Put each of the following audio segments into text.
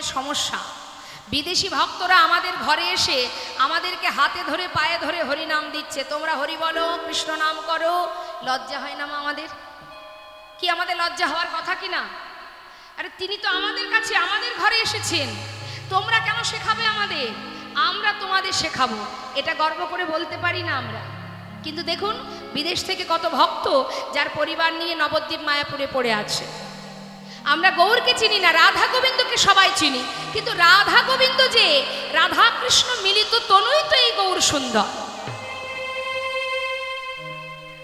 ভক্তদের সমস্যা। বিদেশি ভক্তরা আমাদের ঘরে এসে আমাদেরকে হাতে ধরে পায়ে ধরে হরি নাম দিচ্ছে, তোমরা হরি বলো, কৃষ্ণ নাম করো। লজ্জা হয় না মা আমাদের? কি আমাদের লজ্জা হওয়ার কথা কি না? আরে তিনি তো আমাদের কাছে আমাদের ঘরে এসেছেন, তোমরা কেন শেখাবে আমাদের? আমরা তোমাদের শেখাবো, এটা গর্ব করে বলতে পারি না আমরা? কিন্তু দেখুন বিদেশ থেকে কত ভক্ত যার পরিবার নিয়ে নবদ্বীপ মায়াপুরে পড়ে আছে। আমরা গৌরকে চিনি না, রাধা গোবিন্দকে সবাই চিনি, কিন্তু রাধা গোবিন্দ যে রাধা কৃষ্ণ মিলিত তনুই তো এই গৌর সুন্দর।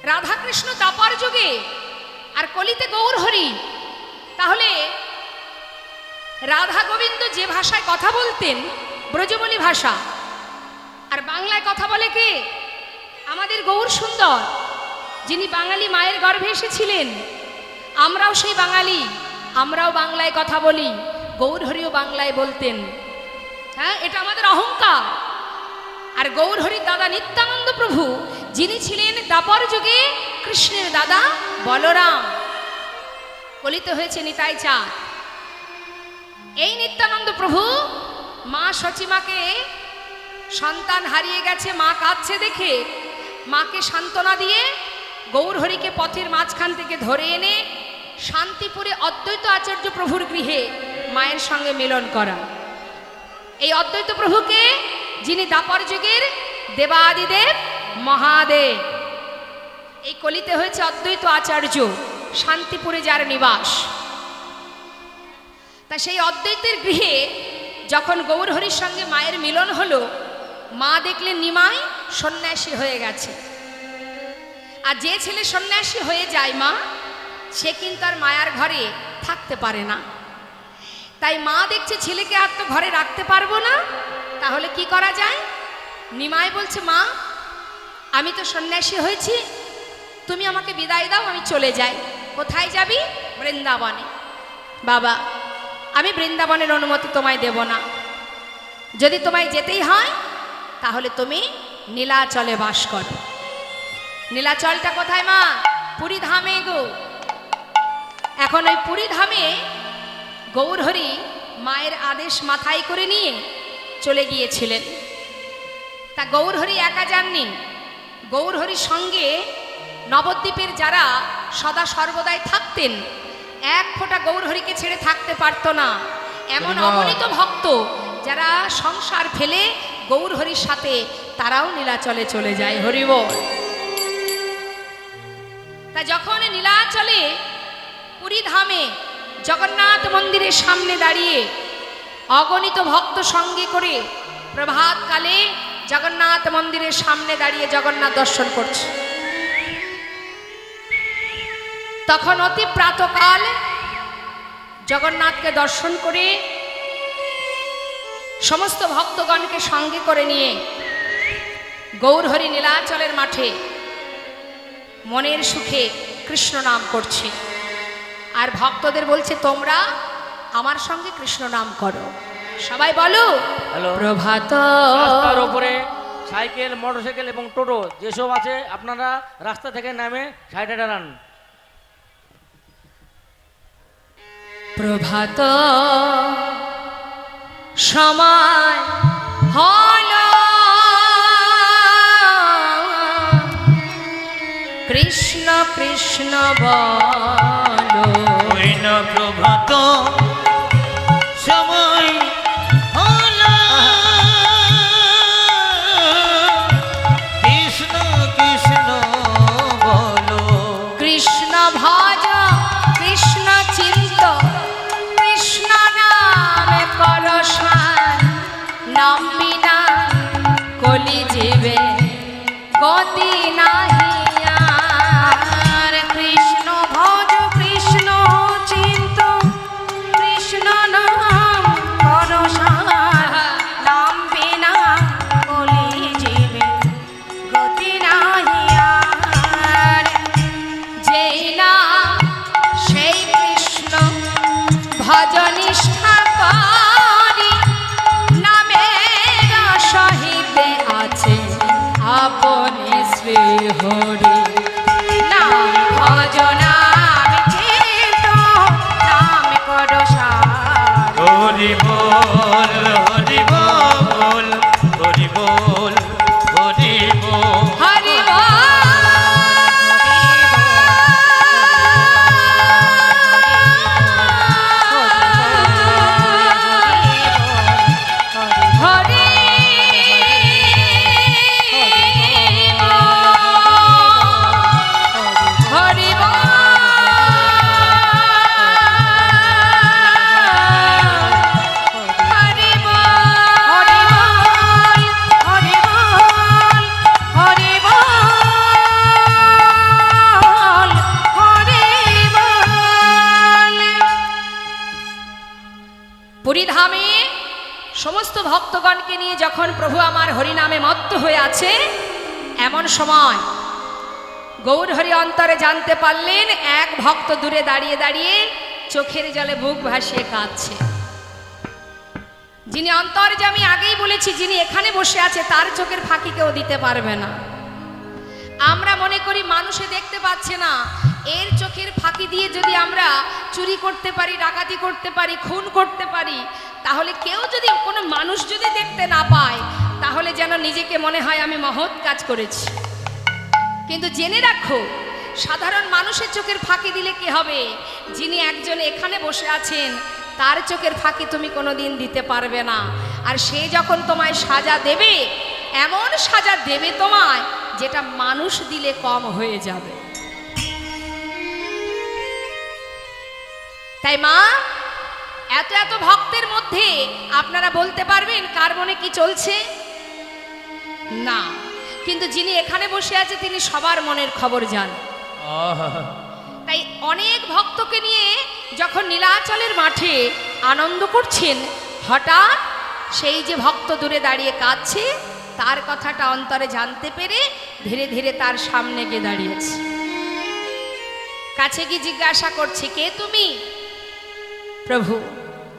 রাধা কৃষ্ণ দাপার যুগে আর কলিতে গৌর হরি। তাহলে রাধা গোবিন্দ যে ভাষায় কথা বলতেন ব্রজবলি ভাষা, আর বাংলায় কথা বলে কে? আমাদের গৌর সুন্দর, যিনি বাঙালি মায়ের গর্ভে এসেছিলেন। আমরাও সেই বাঙালি, আমরাও বাংলায় কথা বলি, গৌর হরিও বাংলায় বলতেন। হ্যাঁ, এটা আমাদের অহংকার। আর গৌর হরির দাদা নিত্যানন্দ প্রভু, যিনি ছিলেন দ্বাপর যুগে কৃষ্ণের দাদা বলরাম, কলিতে হয়েছে নিতাই চাঁদ। এই নিত্যানন্দ প্রভু মা সচিমাকে সন্তান হারিয়ে গেছে, মা কাঁদছে দেখে মাকে সান্ত্বনা দিয়ে গৌর হরিকে পথের মাঝখান থেকে ধরে এনে শান্তিপুরে অদ্বৈত আচার্য প্রভুর গৃহে মায়ের সঙ্গে মিলন করা। এই অদ্বৈত প্রভুকে, যিনি দ্বাপর যুগের দেবাদিদেব মহাদেব, এই কলিতে হয়েছে অদ্বৈত আচার্য, শান্তিপুরে যার নিবাস। তা সেই অদ্বৈতের গৃহে যখন গৌর হরির সঙ্গে মায়ের মিলন হলো, মা দেখলেন নিমাই সন্ন্যাসী হয়ে গেছে। আর যে ছেলে সন্ন্যাসী হয়ে যায় মা, সে কিন্তু আর মায়ার ঘরে থাকতে পারে না। তাই মা দেখছে ছেলেকে আর তো ঘরে রাখতে পারবো না, তাহলে কি করা যায়? নিমাই বলছে, মা আমি তো সন্ন্যাসী হয়েছি, তুমি আমাকে বিদায় দাও, আমি চলে যাই। কোথায় যাবি? বৃন্দাবনে। বাবা, আমি বৃন্দাবনের অনুমতি তোমায় দেব না। যদি তোমায় যেতেই হয় তাহলে তুমি নীলাচলে বাস করো। নীলাচলটা কোথায় মা? পুরী ধামে গো। এখন ওই পুরী ধামে গৌর হরি মায়ের আদেশ মাথায় করে নিয়ে চলে গিয়েছিলেন। তা গৌর হরি একা যাননি, গৌর হরির সঙ্গে নবদ্বীপের যারা সদা সর্বদাই থাকতেন, এক ফোঁটা গৌর হরিকে ছেড়ে থাকতে পারত না। এমন অগণিত ভক্ত যারা সংসার ফেলে গৌর হরির সাথে, তারাও নীলাচলে চলে যায়। হরি বল। তা যখন নীলাচলে পুরী ধামে জগন্নাথ মন্দিরের সামনে দাঁড়িয়ে অগণিত ভক্ত সঙ্গে করে প্রভাতকালে জগন্নাথ মন্দিরের সামনে দাঁড়িয়ে জগন্নাথ দর্শন করছে, তখন অতি প্রাতকাল জগন্নাথকে দর্শন করে সমস্ত ভক্তগণকে সঙ্গে করে নিয়ে গৌরহরি নীলাচলের মাঠে মনের সুখে কৃষ্ণ নাম করছে। আর ভক্তদের বলছে, তোমরা আমার সঙ্গে কৃষ্ণ নাম করো। সবাই বলো প্রভাত। রাস্তার উপরে সাইকেল, মোটরসাইকেল এবং টোটো যেসব আছে, আপনারা রাস্তা থেকে নামে সাইডে দাঁড়ান। প্রভাত সময় হলো, কৃষ্ণ কৃষ্ণ বলো। প্রভাত সময় হলো, কৃষ্ণ কৃষ্ণ বলো। কৃষ্ণ ভজ কৃষ্ণ চিন্ত, কৃষ্ণ নামে পরশান, নাম বিনা কলি জীবে গতি নাহি। কৃষ্ণ ভজ কৃষ্ণ চিন্ত, কৃষ্ণ নাম পরশান, নাম বিনা কলি জীবে গতি নাহি। যেই নাম সেই কৃষ্ণ ভজনিষ্ঠা করি, নামের সহিতে আছে আপনি শ্রী বল হরি বল হরি বল হরি বল হরি পুরীধামে সমস্ত ভক্তগণকে নিয়ে যখন প্রভু আমার হরিনামে মত্ত হয়ে আছে, এমন সময় গৌরহরি অন্তরে জানতে পারলেন এক ভক্ত দূরে দাঁড়িয়ে দাঁড়িয়ে চোখের জলে বুক ভাসিয়ে কাঁদছে। যিনি অন্তর্যামী, আগেই বলেছি, যিনি এখানে বসে আছে তার চোখের ফাঁকি কেউ দিতে পারবে না। আমরা মনে করি মানুষে দেখতে পাচ্ছে না, এর চোখের ফাঁকি দিয়ে যদি আমরা চুরি করতে পারি, ডাকাতি করতে পারি, খুন করতে পারি, তাহলে কেউ যদি, কোনো মানুষ যদি দেখতে না পায়, তাহলে যেন নিজেকে মনে হয় আমি মহৎ কাজ করেছি। কিন্তু জেনে রাখো, সাধারণ মানুষের চোখের ফাঁকি দিলে কি হবে? যিনি একজন এখানে বসে আছেন তার চোখের ফাঁকি তুমি কোনোদিন দিতে পারবে না। আর সে যখন তোমায় সাজা দেবে, এমন সাজা দেবে তোমায় যেটা মানুষ দিলে কম হয়ে যাবে। তাই মা, এত এত ভক্তের মধ্যে আপনারা বলতে পারবেন কার মনে কি চলছে? না, কিন্তু যিনি এখানে বসে আছে তিনি সবার মনের খবর জানেন। তাই অনেক ভক্তকে নিয়ে যখন নীলাচলের মাঠে আনন্দ করছেন, হঠাৎ সেই যে ভক্ত দূরে দাঁড়িয়ে কাঁদছে, তার কথাটা অন্তরে জানতে পেরে ধীরে ধীরে তার সামনে গিয়ে দাঁড়িয়েছে। কাছে গিয়ে জিজ্ঞাসা করছে, কে তুমি? প্রভু,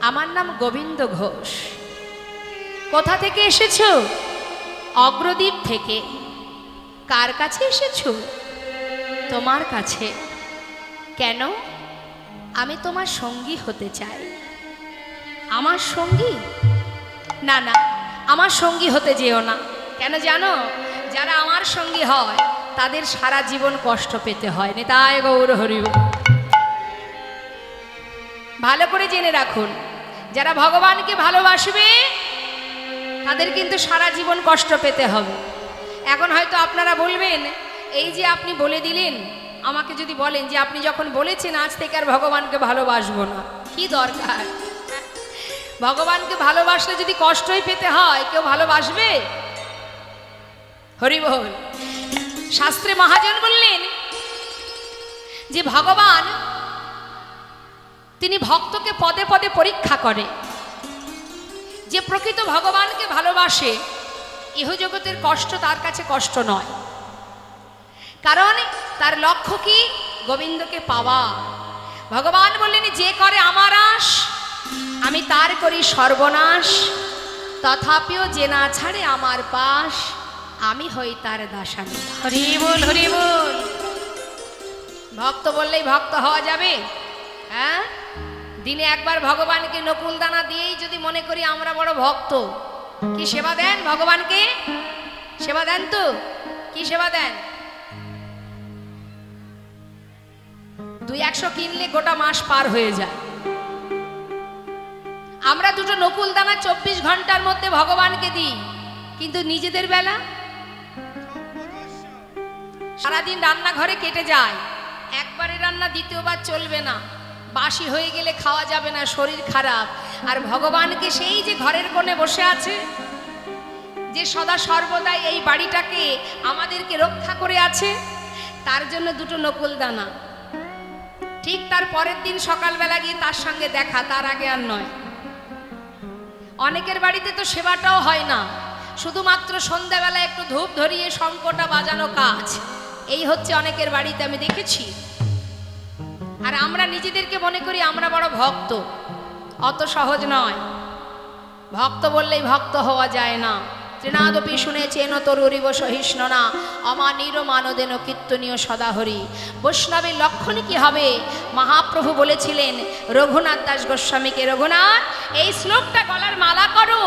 আমার নাম গোবিন্দ ঘোষ। কোথা থেকে এসেছো? অগ্রদ্বীপ থেকে। কার কাছে এসেছো? তোমার কাছে। কেন? আমি তোমার সঙ্গী হতে চাই। আমার সঙ্গী? না না, আমার সঙ্গী হতে যেও না। কেন জানো? যারা আমার সঙ্গী হয় তাদের সারা জীবন কষ্ট পেতে হয়। নিতাই গৌর হরি বল। ভালো করে জেনে রাখুন, যারা ভগবানকে ভালোবাসবে তাদের কিন্তু সারা জীবন কষ্ট পেতে হবে। এখন হয়তো আপনারা বলবেন, এই যে আপনি বলে দিলেন, আমাকে যদি বলেন যে আপনি যখন বলেছেন আজ থেকে আর ভগবানকে ভালোবাসবো না, কি দরকার? ভগবানকে ভালোবাসলে যদি কষ্টই পেতে হয়, কেউ ভালোবাসবে? হরি বল। শাস্ত্রে মহাজন বললেন যে ভগবান তিনি ভক্তকে পদে পদে পরীক্ষা করে। যে প্রকৃত ভগবানকে ভালোবাসে, ইহজগতের কষ্ট তার কাছে কষ্ট নয়, কারণ তার লক্ষ্য কি? গোবিন্দকে পাওয়া। ভগবান বললেন, যে করে আমার আশ আমি তার করি সর্বনাশ, তথাপিও যে না ছাড়ে আমার পাশ আমি হই তার দাসানী। হরি বল, হরি বল। ভক্ত বললেই ভক্ত হওয়া যাবে? হ্যাঁ, দিনে একবার ভগবানকে নকুল দানা দিয়েই যদি মনে করি আমরা বড় ভক্ত, কি সেবা দেন ভগবানকে? সেবা দেন তো? কি সেবা দেন? 200 কিনলে গোটা মাস পার হয়ে যায়। আমরা দুটো নকুল দানা 24 ঘন্টার মধ্যে ভগবানকে দিই, কিন্তু নিজেদের বেলা সারাদিন রান্নাঘরে কেটে যায়। একবারে রান্না দ্বিতীয়বার চলবে না, বাসি হয়ে গেলে খাওয়া যাবে না, শরীর খারাপ। আর ভগবানকে সেই যে ঘরের কোণে বসে আছে, যে সদা সর্বদাই এই বাড়িটাকে আমাদেরকে রক্ষা করে আছে, তার জন্য দুটো নকুল দানা। ঠিক তার পরের দিন সকালবেলা গিয়ে তার সঙ্গে দেখা, তার আগে আর নয়। অনেকের বাড়িতে তো সেবাটাও হয় না, শুধুমাত্র সন্ধ্যাবেলা একটু ধূপ ধরিয়ে শঙ্খটা বাজানো কাজ, এই হচ্ছে অনেকের বাড়িতে আমি দেখেছি। আর আমরা নিজেদেরকে মনে করি আমরা বড় ভক্ত। অত সহজ নয়। ভক্ত বললেই ভক্ত হওয়া যায় না। তৃণাদপি শুনেছেন তরুরিব সহিষ্ণু না অমানির মানদেন কীর্তনীয় সদাহরি। বৈষ্ণবের লক্ষণ কি হবে? মহাপ্রভু বলেছিলেন রঘুনাথ দাস গোস্বামীকে, রঘুনাথ এই শ্লোকটা গলার মালা করো,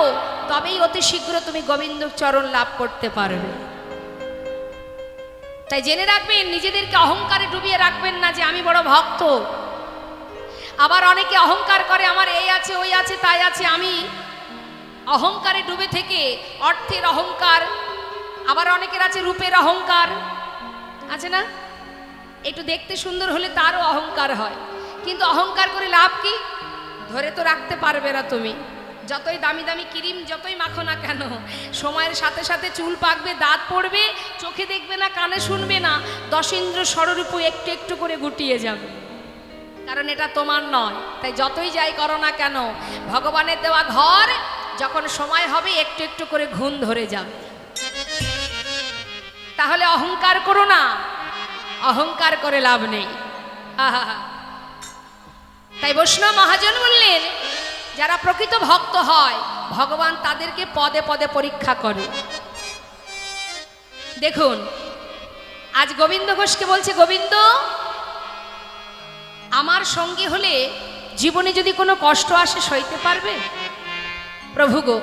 তবেই অতি শীঘ্র তুমি গোবিন্দ চরণ লাভ করতে পারবে। তাই জেনে রাখবেন, নিজেদেরকে অহংকারে ডুবিয়ে রাখবেন না যে আমি বড় ভক্ত। আবার অনেকে অহংকার করে আমার এই আছে ওই আছে তাই আছে। আমি অহংকারে ডুবে থেকে অর্থের অহংকার, আবার অনেকের আছে রূপের অহংকার, আছে না? একটু দেখতে সুন্দর হলে তারও অহংকার হয়, কিন্তু অহংকার করে লাভ কি? ধরে তো রাখতে পারবে না তুমি। যতই দামি দামি ক্রিম যতই মাখো না কেন, সময়ের সাথে সাথে চুল পাকবে, দাঁত পড়বে, চোখে দেখবে না, কানে শুনবে না, দশেন্দ্র ষড়রূপু একটু একটু করে গুটিয়ে যাবে, কারণ এটা তোমার নয়। তাই যতই যাই করো না কেন, ভগবানের দেওয়া ঘর যখন সময় হবে একটু একটু করে ঘুণ ধরে যাবে। তাহলে অহংকার করো না, অহংকার করে লাভ নেই। আহা, তাই বৈষ্ণব মহাজন বললেন যারা প্রকৃত ভক্ত হয় ভগবান তাদেরকে পদে পদে পরীক্ষা করে। দেখুন আজ গোবিন্দ ঘোষকে বলছে, গোবিন্দ আমার সঙ্গী হলে জীবনে যদি কোনো কষ্ট আসে সইতে পারবে? প্রভু গো,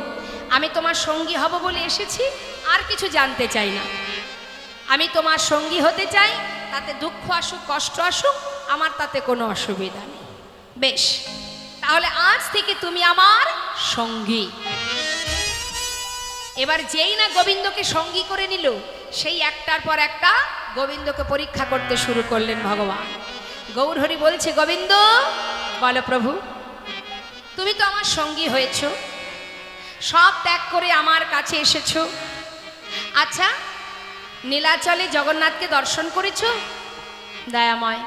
আমি তোমার সঙ্গী হব বলে এসেছি, আর কিছু জানতে চাই না। আমি তোমার সঙ্গী হতে চাই, তাতে দুঃখ আসুক কষ্ট আসুক আমার তাতে কোনো অসুবিধা নেই। বেশ, তাহলে আজ থেকে তুমি আমার সঙ্গী। এবার যেই না গোবিন্দকে সঙ্গী করে নিল, সেই একটার পর একটা গোবিন্দকে পরীক্ষা করতে শুরু করলেন ভগবান। গৌরহরি বলছে, গোবিন্দ বলো প্রভু, তুমি তো আমার সঙ্গী হয়েছ, সব ত্যাগ করে আমার কাছে এসেছ। আচ্ছা, নীলাচলে জগন্নাথকে দর্শন করেছ? দয়াময়,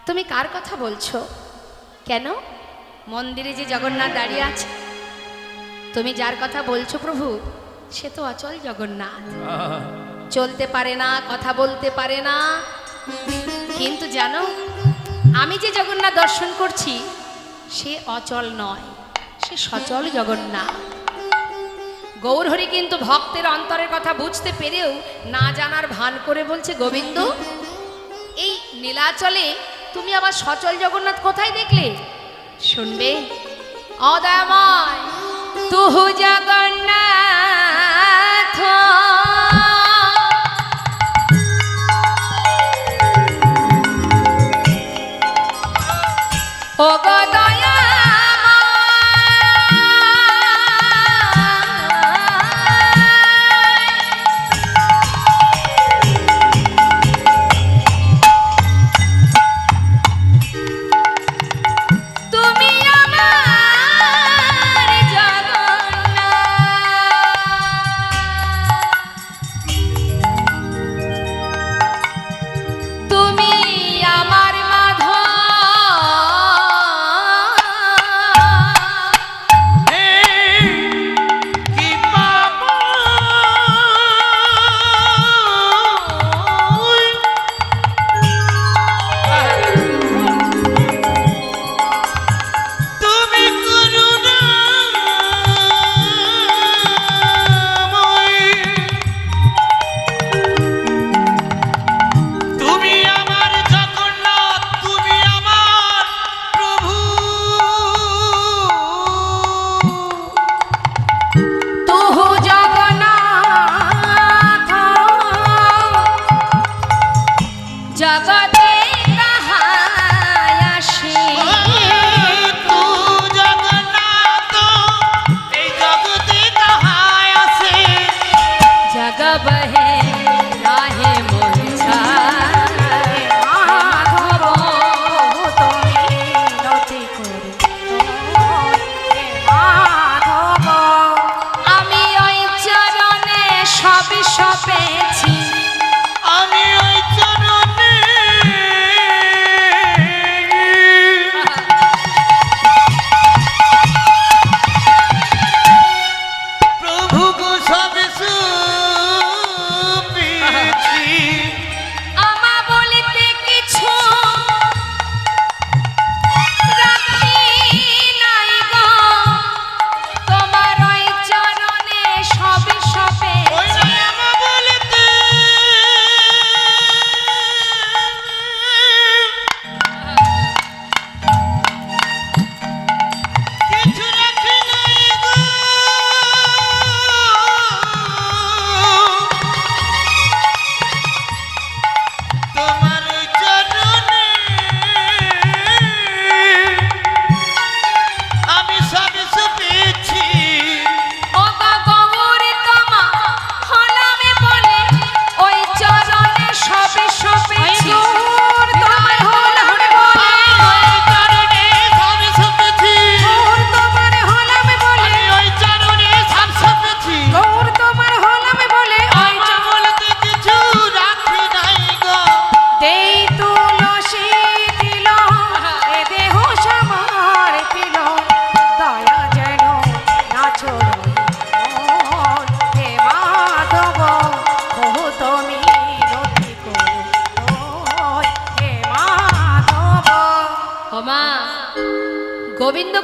তুমি কার কথা বলছো? কেন, মন্দিরে যে জগন্নাথ দাঁড়িয়ে আছে, তুমি যার কথা বলছো প্রভু, সে তো অচল জগন্নাথ, চলতে পারে না, কথা বলতে পারে না। কিন্তু জানো, আমি যে জগন্নাথ দর্শন করছি সে অচল নয়, সে সচল জগন্নাথ। গৌরহরি কিন্তু ভক্তের অন্তরের কথা বুঝতে পেরেও না জানার ভান করে বলছে, গোবিন্দ এই নীলাচলে তুমি আবার সচল জগন্নাথ কোথায় দেখলে? শুনবে, অদয়াময় তুহু জগন্নাথ ও গো সবই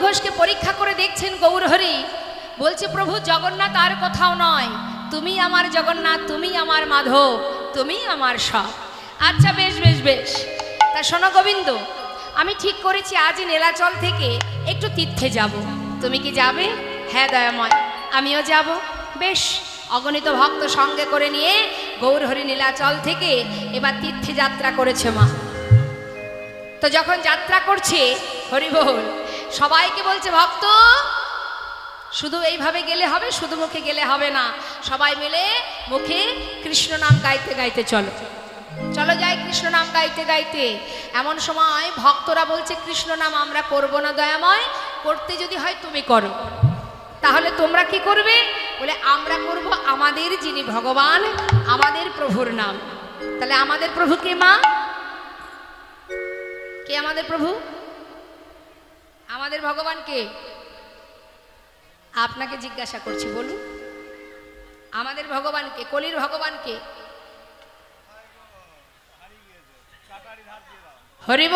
ঘোষকে পরীক্ষা করে দেখছেন গৌরহরি, বলছে প্রভু জগন্নাথ আর কোথাও নয়, তুমি আমার জগন্নাথ, তুমি আমার মাধব, তুমি আমার সব। আচ্ছা বেশ বেশ বেশ, তা শোনো গোবিন্দ, আমি ঠিক করেছি আজ নীলাচল থেকে একটু তীর্থে যাব, তুমি কি যাবে? হ্যাঁ দয়াময়, আমিও যাব। বেশ, অগণিত ভক্ত সঙ্গে করে নিয়ে গৌরহরি নীলাচল থেকে এবার তীর্থে যাত্রা করেছে মা। তো যখন যাত্রা করছে হরি বল, সবাইকে বলছে ভক্ত শুধু এইভাবে গেলে হবে, শুধু মুখে গেলে হবে না, সবাই মিলে মুখে কৃষ্ণ নাম গাইতে গাইতে চলো, চলো যাই কৃষ্ণ নাম গাইতে গাইতে। এমন সময় ভক্তরা বলছে কৃষ্ণ নাম আমরা করব না দয়াময়, করতে যদি হয় তুমি করো। তাহলে তোমরা কি করবে? বলে আমরা করব আমাদের যিনি ভগবান, আমাদের প্রভুর নাম। তাহলে আমাদের প্রভু কে মা? কে আমাদের প্রভু? আমাদের ভগবান কে? আপনাকে জিজ্ঞাসা করছি, বলুন আমাদের ভগবান কে? কলির ভগবান কে? হরিব,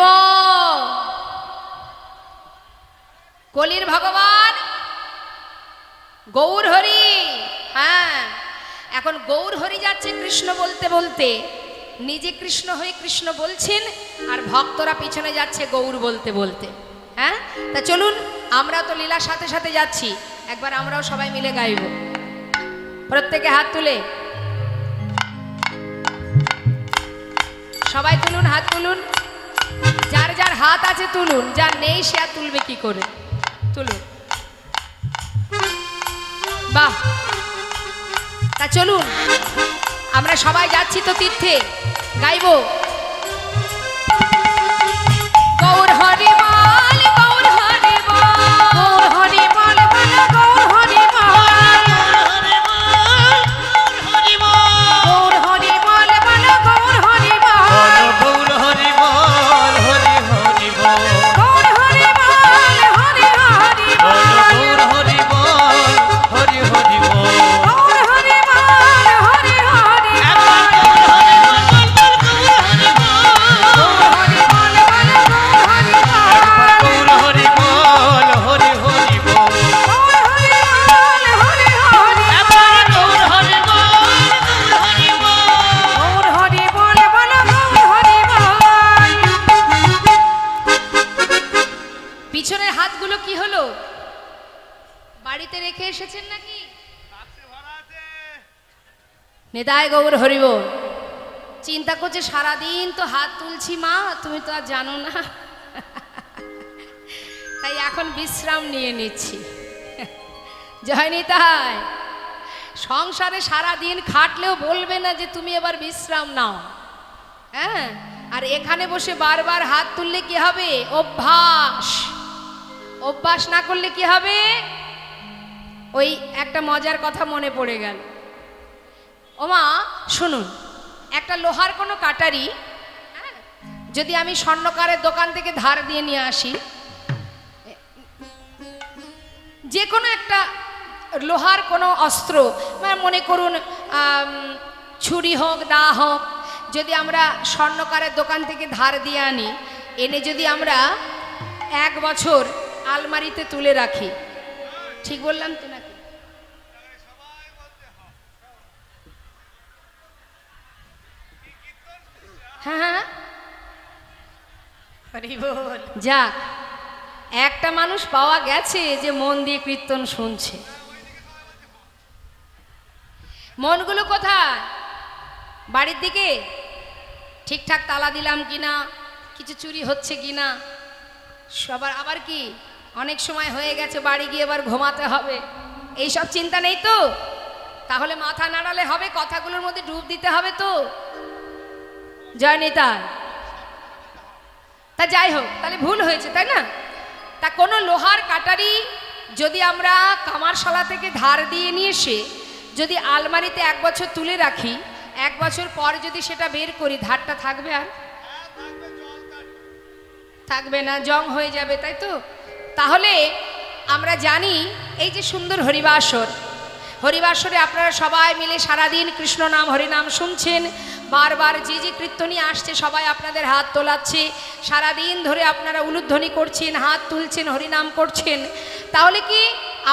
কলির ভগবান গৌর হরি। হ্যাঁ, এখন গৌর হরি যাচ্ছে কৃষ্ণ বলতে বলতে, নিজে কৃষ্ণ হয়ে কৃষ্ণ বলছেন, আর ভক্তরা পিছনে যাচ্ছে গৌর বলতে বলতে। হ্যাঁ, তা চলুন আমরা তো লীলার সাথে সাথে যাচ্ছি, একবার আমরাও সবাই মিলে গাইব। প্রত্যেকে হাত তুলে, সবাই তুলুন, হাত তুলুন, যার যার হাত আছে তুলুন, যার নেই সে আর তুলবে কি করে, তুলুন। বাহ, তা চলুন আমরা সবাই যাচ্ছি তো তীর্থে, গাইব গৌর হরি বল, গৌর হরি বল, গৌর হরি বল, গৌর হরি বল, গৌর হরি বল, গৌর হরি বল, গৌর হরি বল, হরি হরি বল, গৌর হরি বল, হরি হরি বল, গৌর হরি বল, হরি হরি বল, গৌর হরি বল, হরি হরি বল, গৌর হরি বল, হরি হরি বল, গৌর হরি বল, হরি হরি বল, গৌর হরি বল, হরি বল, গৌর হরি বল, গৌর হরি বল। পিছনের হাতগুলো কি হলো? বাড়িতে রেখে এসেছেন নাকি? নেদায় গৌর হরি বল। চিন্তা করছে সারাদিন তো হাত তুলছি মা, তুমি তো আর জানো না, তাই এখন বিশ্রাম নিয়ে নিচ্ছি। জয় নিতাই। সংসারে সারাদিন খাটলেও বলবে না যে তুমি এবার বিশ্রাম নাও। হ্যাঁ, আর এখানে বসে বারবার হাত তুললে কি হবে? অভ্যাস। অভ্যাস না করলে কি হবে? ওই একটা মজার কথা মনে পড়ে গেল। ওমা শুনুন, একটা লোহার কোনো কাটারি যদি আমি স্বর্ণকারের দোকান থেকে ধার দিয়ে নিয়ে আসি, যে কোনো একটা লোহার কোনো অস্ত্র, মানে মনে করুন ছুরি হোক, দা হোক, যদি আমরা স্বর্ণকারের দোকান থেকে ধার দিয়ে আনি, এনে যদি আমরা 1 বছর আলমারিতে তুলে রাখি, ঠিক বললাম তো নাকি? হ্যাঁ, যাক, একটা মানুষ পাওয়া গেছে যে মন দিয়ে কীর্তন শুনছে। মনগুলো কোথায়? বাড়ির দিকে ঠিকঠাক তালা দিলাম কিনা, কিছু চুরি হচ্ছে কিনা, সবার আবার কি অনেক সময় হয়ে গেছে বাড়ি গিয়ে এবার ঘুমাতে হবে, এইসব চিন্তা নেই তো? তাহলে মাথা নাড়ালে হবে? কথাগুলোর মধ্যে ডুব দিতে হবে তো? জয় নিতাই। তা যাই হোক, তাহলে ভুল হয়েছে তাই না? তা কোনো লোহার কাটারি যদি আমরা কামারশালা থেকে ধার দিয়ে নিয়ে এসে যদি আলমারিতে 1 বছর তুলে রাখি, 1 বছর পর যদি সেটা বের করি, ধারটা থাকবে? আর থাকবে না, জং হয়ে যাবে, তাই তো? তাহলে আমরা জানি এই যে সুন্দর হরিবাসর, হরিবাসরে আপনারা সবাই মিলে সারাদিন কৃষ্ণ নাম হরিনাম শুনছেন, বারবার যে যে কীর্তনী আসছে সবাই আপনাদের হাত তোলাচ্ছে, সারাদিন ধরে আপনারা উলুধ্বনি করছেন, হাত তুলছেন, হরিনাম করছেন, তাহলে কি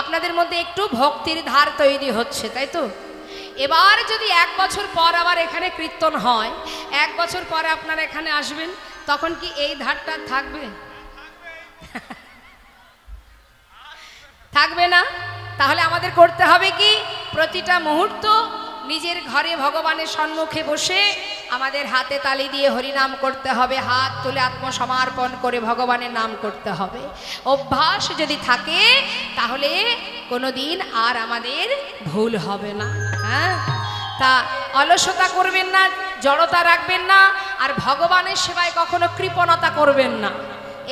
আপনাদের মধ্যে একটু ভক্তির ধার তৈরি হচ্ছে, তাই তো? এবার যদি 1 বছর পর আবার এখানে কীর্তন হয়, 1 বছর পরে আপনারা এখানে আসবেন, তখন কি এই ধারটা থাকবে? থাকবে না। তাহলে আমাদের করতে হবে কি, প্রতিটা মুহূর্ত নিজের ঘরে ভগবানের সম্মুখে বসে আমাদের হাতে তালি দিয়ে হরিনাম করতে হবে, হাত তুলে আত্মসমর্পণ করে ভগবানের নাম করতে হবে। অভ্যাস যদি থাকে তাহলে কোনোদিন আর আমাদের ভুল হবে না। হ্যাঁ, তা অলসতা করবেন না, জড়তা রাখবেন না, আর ভগবানের সেবায় কখনো কৃপণতা করবেন না।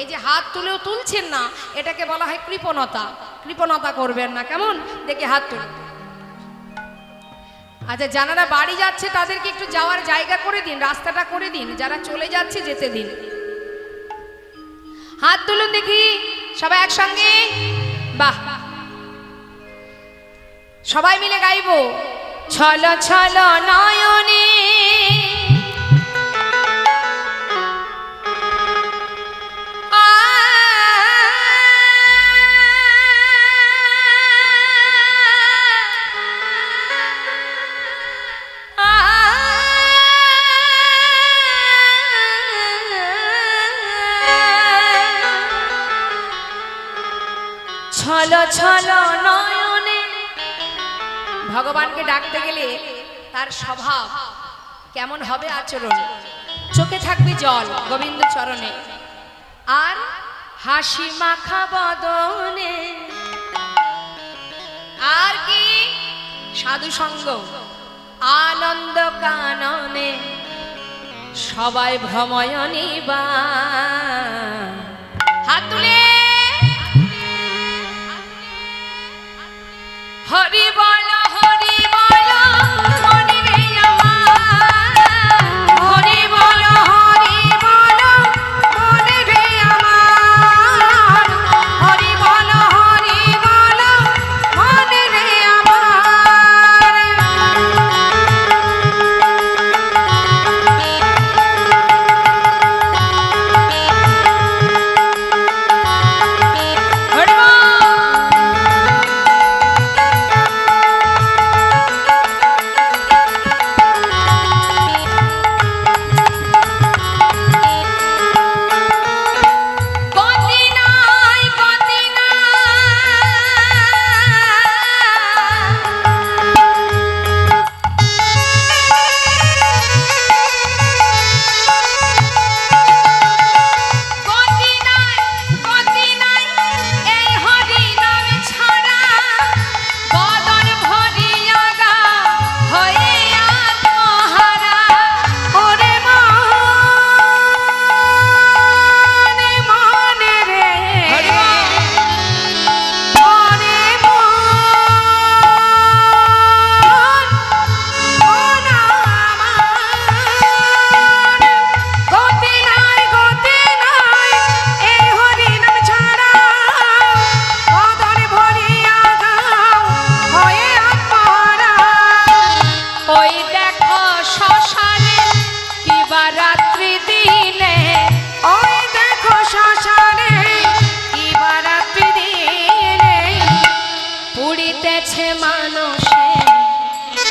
এই যে হাত তুলেও তুলছেন না, এটাকে বলা হয় কৃপণতা। কৃপণতা করবেন না, কেমন দেখে হাত তুলে। আচ্ছা, যারা বাড়ি যাচ্ছে তাদেরকে একটু যাওয়ার জায়গা করে দিন, রাস্তাটা করে দিন, যারা চলে যাচ্ছে যেতে দিন। হাত তুলুন দেখি সবাই একসঙ্গে। বাহ, সবাই মিলে গাইবো, ছলো ছলো নয়নে ছলো ছলো নয়নে। ভগবানকে ডাকতে গেলে তার স্বভাব কেমন হবে, আচরণ, চোখে থাকবে জল গোবিন্দ চরণে, আর হাসি মাখা বদনে, আর কি সাধু সঙ্গ, আনন্দ কাননে, সবাই ভ্রময়নী বা। হাত তুলে হরি বল, হরি বল মনে রে আমার, হরি বল, হরি বল মনে রে আমার, হরি বল, হরি বল মনে রে আমার। হরি বল।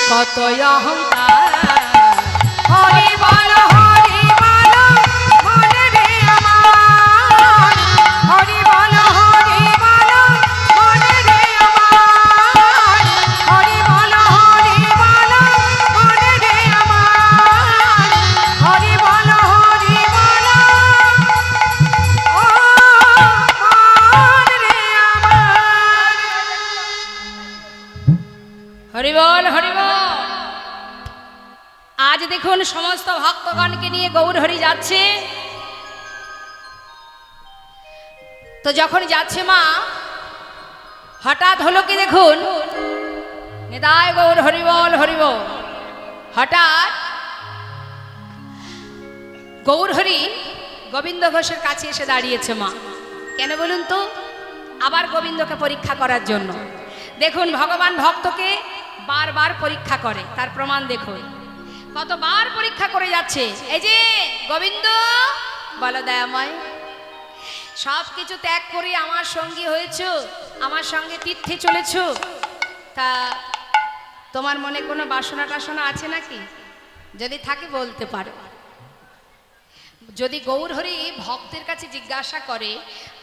কত অহংকার, হরি বল, হরি বল মনে রে আমার, হরি বল, হরি বল মনে রে আমার, হরি বল, হরি বল মনে রে আমার, হরি বল, হরি বল ও মনে রে আমার। হরি বল, হরি বল। আজ দেখুন সমস্ত ভক্তগণকে নিয়ে গৌর হরি যাচ্ছে। তো যখন যাচ্ছে মা, হঠাৎ হলো কি দেখুন, নিতাই গৌর হরি বল, হরি বল। হঠাৎ গৌর হরি গোবিন্দ ঘোষের কাছে এসে দাঁড়িয়েছে মা। কেন বলুন তো? আবার গোবিন্দকে পরীক্ষা করার জন্য। দেখুন ভগবান ভক্তকে বারবার পরীক্ষা করে, তার প্রমাণ দেখুন। কতবার পরীক্ষা করে যাচ্ছে। এই যে গোবিন্দ, বলো দয়াময়, সব কিছু ত্যাগ করে আমার সঙ্গী হয়েছো, আমার সঙ্গে তীর্থে চলেছো, তা তোমার মনে কোনো বাসনা টাসনা আছে নাকি? যদি থাকে বলতে পারো। যদি গৌরহরি ভক্তের কাছে জিজ্ঞাসা করে,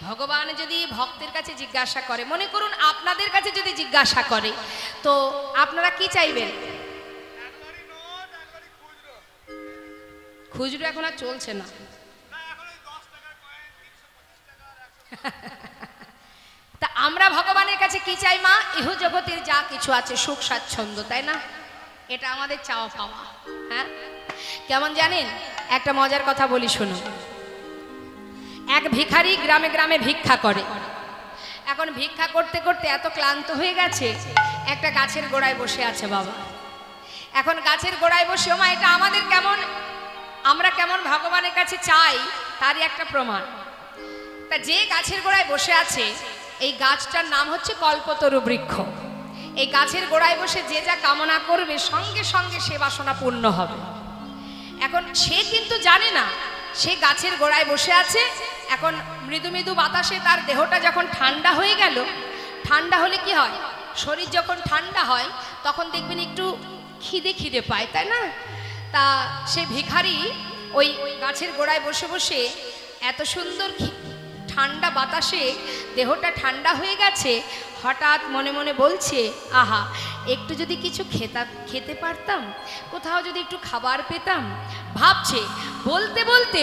ভগবান যদি ভক্তের কাছে জিজ্ঞাসা করে, মনে করুন আপনাদের কাছে যদি জিজ্ঞাসা করে, তো আপনারা কি চাইবেন? খুচরো এখন আর চলছে না। তা আমরা ভগবানের কাছে কি চাই মা? ইহ জগতের যা কিছু আছে, সুখ স্বাচ্ছন্দ্য, তাই না? এটা আমাদের চাওয়া পাওয়া। হ্যাঁ, কেমন জানেন? একটা মজার কথা বলি শুনুন। এক ভিখারি গ্রামে গ্রামে ভিক্ষা করে। এখন ভিক্ষা করতে করতে এত ক্লান্ত হয়ে গেছে, একটা গাছের গোড়ায় বসে আছে বাবা। এখন গাছের গোড়ায় বসে, মা এটা আমাদের কেমন, আমরা কেমন ভগবানের কাছে চাই তারই একটা প্রমাণ। তা যে গাছের গোড়ায় বসে আছে, এই গাছটার নাম হচ্ছে কল্পতরু বৃক্ষ। এই গাছের গোড়ায় বসে যে যা কামনা করবে, সঙ্গে সঙ্গে সে বাসনা পূর্ণ হবে। এখন সে কিন্তু জানে না, সে গাছের গোড়ায় বসে আছে। এখন মৃদু মৃদু বাতাসে তার দেহটা যখন ঠান্ডা হয়ে গেল, ঠান্ডা হলে কি হয়, শরীর যখন ঠান্ডা হয় তখন দেখবেন একটু খিদে খিদে পায়, তাই না? তা সে ভিখারি ওই গাছের গোড়ায় বসে বসে এত সুন্দর ঠান্ডা বাতাসে দেহটা ঠান্ডা হয়ে গেছে, হঠাৎ মনে মনে বলছে, আহা, একটু যদি কিছু খেতে পারতাম, কোথাও যদি একটু খাবার পেতাম। ভাবছে, বলতে বলতে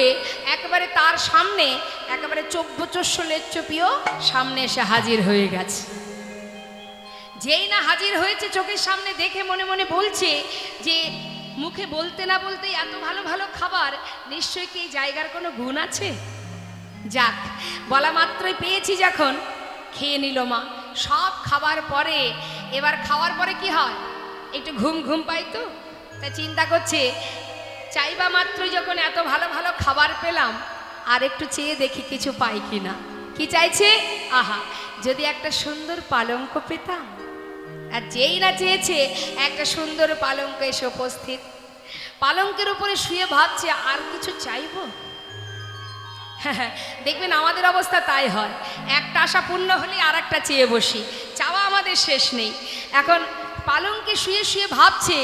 একেবারে তার সামনে একেবারে চব্বচস্য লেচ্চপিও সামনে এসে হাজির হয়ে গেছে। যেই না হাজির হয়েছে, চোখের সামনে দেখে মনে মনে বলছে যে মুখে বলতে না বলতে এত ভালো ভালো খাবার, নিশ্চয়ই কি এই জায়গার কোনো গুণ আছে? যাক, বলা মাত্রই পেয়েছি যখন, খেয়ে নিল মা। সব খাবার পরে, এবার খাওয়ার পরে কি হয়, একটু ঘুম ঘুম পাই, তো তাই চিন্তা করছে, চাইবা মাত্রই যখন এত ভালো ভালো খাবার পেলাম, আর একটু চেয়ে দেখি কিছু পাই কিনা। কি চাইছে? আহা, যদি একটা সুন্দর পালঙ্ক পেতাম। আর যেই না চেয়েছে, একটা সুন্দর পালঙ্ক এসে উপস্থিত। পালঙ্কের উপরে শুয়ে ভাবছে, আর কিছু চাইবো? দেখবেন আমাদের অবস্থা তাই হয়, একটা আশা পূর্ণ হলে আর একটা চেয়ে বসি, চাওয়া আমাদের শেষ নেই। এখন পালঙ্কে শুয়ে শুয়ে ভাবছে,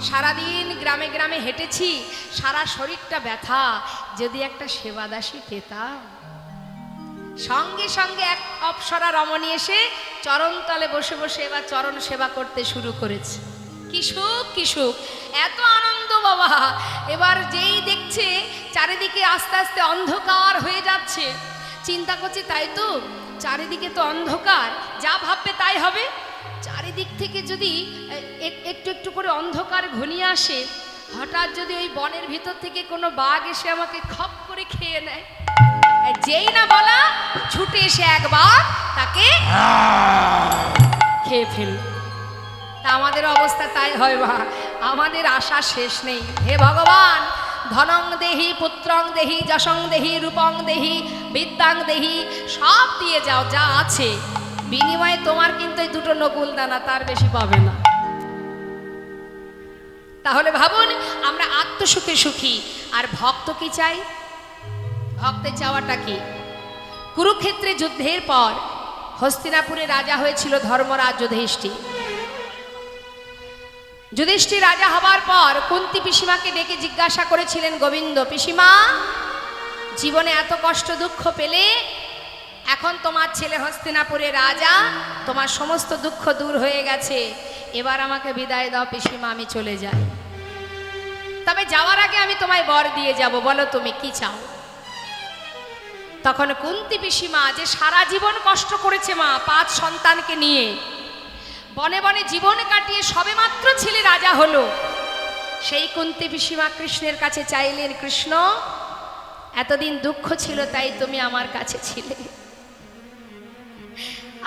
সারাদিন গ্রামে গ্রামে হেঁটেছি, সারা শরীরটা ব্যথা, যদি একটা সেবাদাসী পেতাম। সঙ্গে সঙ্গে এক অপ্সরা রমণী এসে চরণতলে বসে বসে এবার চরণ সেবা করতে শুরু করেছে। কি সুখ, কি সুখ, এত আনন্দ বাবা। এবার যেই দেখছে চারিদিকে আস্তে আস্তে অন্ধকার হয়ে যাচ্ছে, চিন্তা করছে, তাই তো, চারিদিকে তো অন্ধকার, যা ভাববে তাই হবে। চারিদিক থেকে যদি একটু একটু করে অন্ধকার ঘনিয়ে আসে, হঠাৎ যদি ওই বনের ভিতর থেকে কোনো বাঘ এসে আমাকে খপ করে খেয়ে নেয়, যেই না বলা, ছুটে এসে একবার তাকে খেয়ে ফেল। তা আমাদের অবস্থা তাই হয় বা, আমাদের আশা শেষ নেই। হে ভগবান, ধনং দেহি, পুত্রং দেহি, যশং দেহি, রূপং দেহি, বিদ্যাং দেহি, সব দিয়ে যাও যা আছে, বিনিময়ে তোমার কিন্তু এই দুটো নকুল দানা, তার বেশি পাবে না। তাহলে ভাবুন, আমরা আত্মসুখে সুখী, আর ভক্ত কি চাই? ভক্তের চাওয়াটা কি? কুরুক্ষেত্রে যুদ্ধের পর হস্তিনাপুরে রাজা হয়েছিল ধর্মরাজ যুধিষ্ঠির। যুধিষ্ঠির রাজা হবার পর কুন্তী পিসিমাকে ডেকে জিজ্ঞাসা করেছিলেন, গোবিন্দ পিসিমা, জীবনে এত কষ্ট দুঃখ পেলে, এখন তোমার ছেলে হস্তিনাপুরে রাজা, তোমার সমস্ত দুঃখ দূর হয়ে গেছে, এবার আমাকে বিদায় দাও পিসিমা, আমি চলে যাই। তবে যাওয়ার আগে আমি তোমায় বর দিয়ে যাব, বলো তুমি কি চাও? তখন কুন্তী পিসিমা, যে সারা জীবন কষ্ট করেছে মা 5 সন্তানকে নিয়ে, বনে বনে জীবন কাটিয়ে সবেমাত্র ছেলে রাজা হলো, সেই কুন্তী পিসিমা কৃষ্ণের কাছে চাইলেন, কৃষ্ণ, এতদিন দুঃখ ছিল তাই তুমি আমার কাছে ছিলে,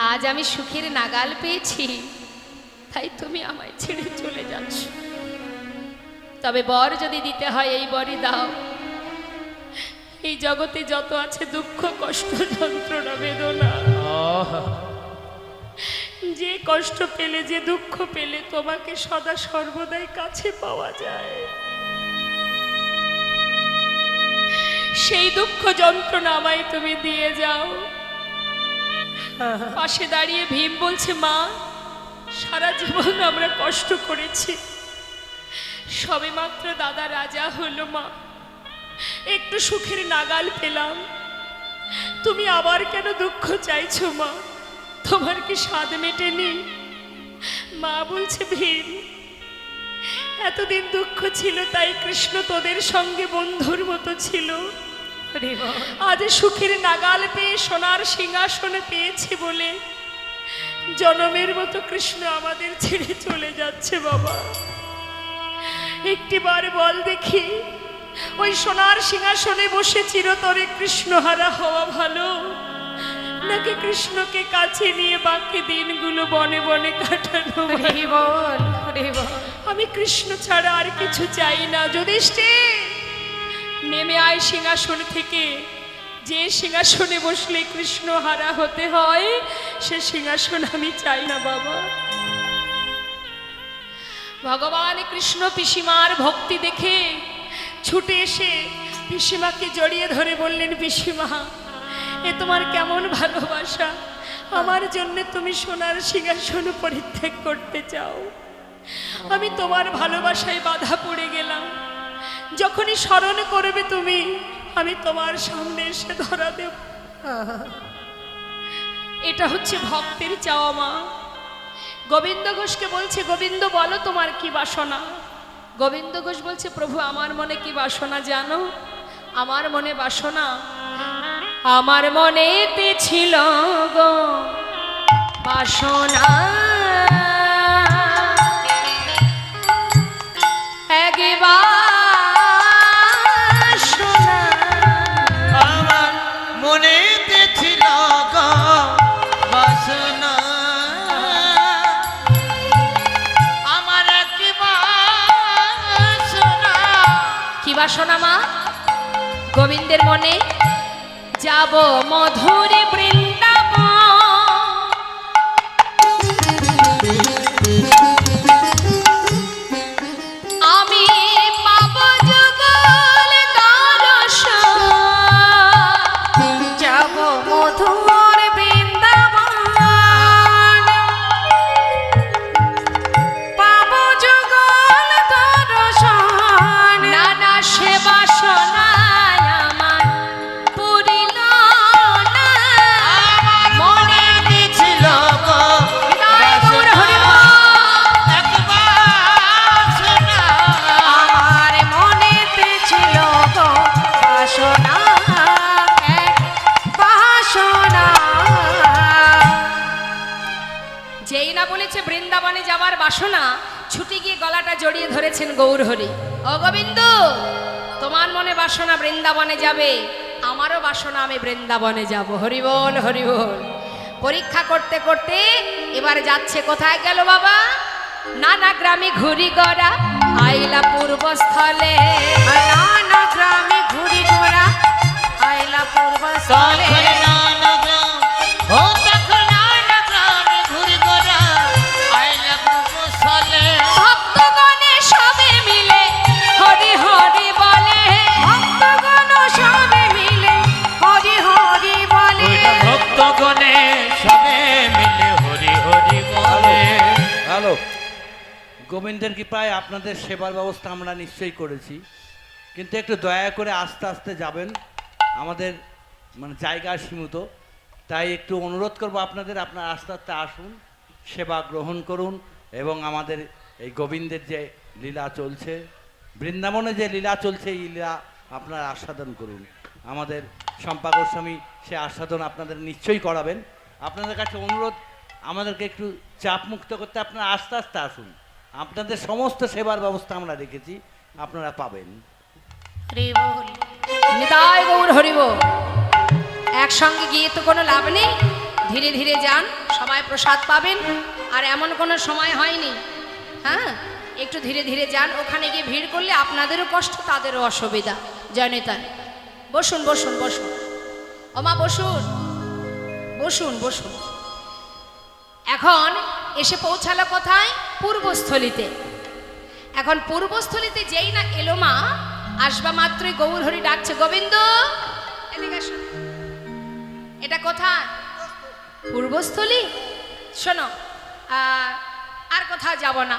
আজ আমি সুখের নাগাল পেয়েছি তাই তুমি আমায় ছেড়ে চলে যাচ্ছ। তবে বর যদি দিতে হয় এই বরই দাও, এই জগতে যত আছে দুঃখ কষ্ট যন্ত্রণা বেদনা, যে কষ্ট পেলে, যে দুঃখ পেলে তোমাকে সদা সর্বদাই কাছে পাওয়া যায়, সেই দুঃখ যন্ত্রণা আমায় তুমি দিয়ে যাও। পাশে দাঁড়িয়ে ভীম বলছে, মা সারা জীবন আমরা কষ্ট করেছি, সবে মাত্র দাদা রাজা হলো মা, একটু সুখের নাগাল পেলাম, তুমি আবার কেন দুঃখ চাইছো মা? তোমার কি স্বাদ মেটেনি? মা বলছে, ভীম এতদিন দুঃখ ছিল তাই কৃষ্ণ তোদের সঙ্গে বন্ধুর মতো ছিল, আজ সুখের নাগাল পেয়ে সোনার সিংহাসনে পেয়েছি বলে জনমের মতো কৃষ্ণ আমাদের ছেড়ে চলে যাচ্ছে। বাবা একটিবার বল দেখি, ওই সোনার সিংহাসনে বসে চিরতরে কৃষ্ণহারা হওয়া ভালো, নাকি কৃষ্ণকে কাছে নিয়ে বাকি দিনগুলো বনে বনে কাটানো? আমি কৃষ্ণ ছাড়া আর কিছু চাই না। যুধিষ্ঠির নেমে আয় সিংহাসন থেকে, যে সিংহাসনে বসলে কৃষ্ণ হারা হতে হয় সে সিংহাসন আমি চাই না বাবা। ভগবান কৃষ্ণ পিসিমার ভক্তি দেখে ছুটে এসে পিসিমাকে জড়িয়ে ধরে বললেন, পিসিমা এ তোমার কেমন ভালোবাসা, আমার জন্য তুমি সোনার সিংহাসন পরিত্যাগ করতে চাও? আমি তোমার ভালোবাসায় বাধা পড়ে গেলাম, যখনই স্মরণ করবে তুমি আমি তোমার সামনে এসে ধরা দেব। এটা হচ্ছে ভক্তের চাওয়া মা। গোবিন্দ ঘোষকে বলছে, গোবিন্দ বলো তোমার কি বাসনা? গোবিন্দ ঘোষ বলছে, প্রভু আমার মনে কি বাসনা জানো? আমার মনে বাসনা, আমার মনেতে ছিল গো বাসনা, একবার শোনা। আমার মনেতে ছিল গো বাসনা, আমার কি বাসনা। কি বাসনা মা? গোবিন্দের মনে যাব মধুর বৃন্দাবন, আমি পাব যুগল দর্শন, যাব মধুর বৃন্দাবন, পাব যুগল দর্শন। নানা সে বাসনায় আমার পুরিল না, মনেতে ছিল গো বাসনা, একবার শোনা। আমার মনেতে ছিল গো বাসনা, এক বাসনা। যেই না বলেছে বৃন্দাবনে যাবার বাসনা, ছুটে গিয়ে গলাটা জড়িয়ে ধরেছেন গৌরহরি। ও গোবিন্দ, তোমার মনে বাসনা বৃন্দাবনে যাবে, আমারও বাসনা আমি বৃন্দাবনে যাব। হরি বল হরি বল। পরীক্ষা করতে করতে এবার যাচ্ছে, কোথায় গেল বাবা? নানা গ্রামে ঘুরি গড়া আইলা পূর্বস্থলে, নানা গ্রামে ঘুরি গড়া আইলা পূর্বস্থলে। তখন নানা গ্রাম, ও তখন নানা গ্রামে ঘুরি গোরা আইলা পূর্বস্থলে। ভক্তগণে সবে মিলে হরি হরি বলে, ভক্তগণ সবে মিলে হরি হরি বলে। ভক্তগণে সবে মিলে হরি হরি বলে। হ্যালো, গোবিন্দের কৃপায় আপনাদের সেবার ব্যবস্থা আমরা নিশ্চয়ই করেছি, কিন্তু একটু দয়া করে আস্তে আস্তে যাবেন, আমাদের মানে জায়গা সীমিত, তাই একটু অনুরোধ করব আপনাদের, আপনারা আস্তে আস্তে আসুন, সেবা গ্রহণ করুন এবং আমাদের এই গোবিন্দের যে লীলা চলছে, বৃন্দাবনে যে লীলা চলছে, এই লীলা আপনারা আস্বাদন করুন। আমাদের শম্পা গোস্বামী সে আস্বাদন আপনাদের নিশ্চয়ই করাবেন। আপনাদের কাছে অনুরোধ, আমাদেরকে একটু চাপ মুক্ত করতে আপনারা আস্তে আস্তে আসুন, আপনাদের সমস্ত সেবার ব্যবস্থা আমরা রেখেছি, আপনারা পাবেন। নিতাই গৌর হরি বল। একসঙ্গে গিয়ে তো কোনো লাভ নেই, ধীরে ধীরে যান, সবাই প্রসাদ পাবেন। আর এমন কোনো সময় হয়নি, হ্যাঁ একটু ধীরে ধীরে যান, ওখানে গিয়ে ভিড় করলে আপনাদেরও কষ্ট তাদেরও অসুবিধা। জয় নিতাই। বসুন বসুন বসুন, ওমা বসুন বসুন বসুন। এখন এসে পৌঁছালো কোথায়? পূর্বস্থলিতে। এখন পূর্বস্থলিতে যেই না এলো মা, আসবা মাত্রই গৌরহরি ডাকছে, গোবিন্দ এদিকে আসো। এটা কোথায়? পূর্বস্থলী। শোনো, আর কোথাও যাব না,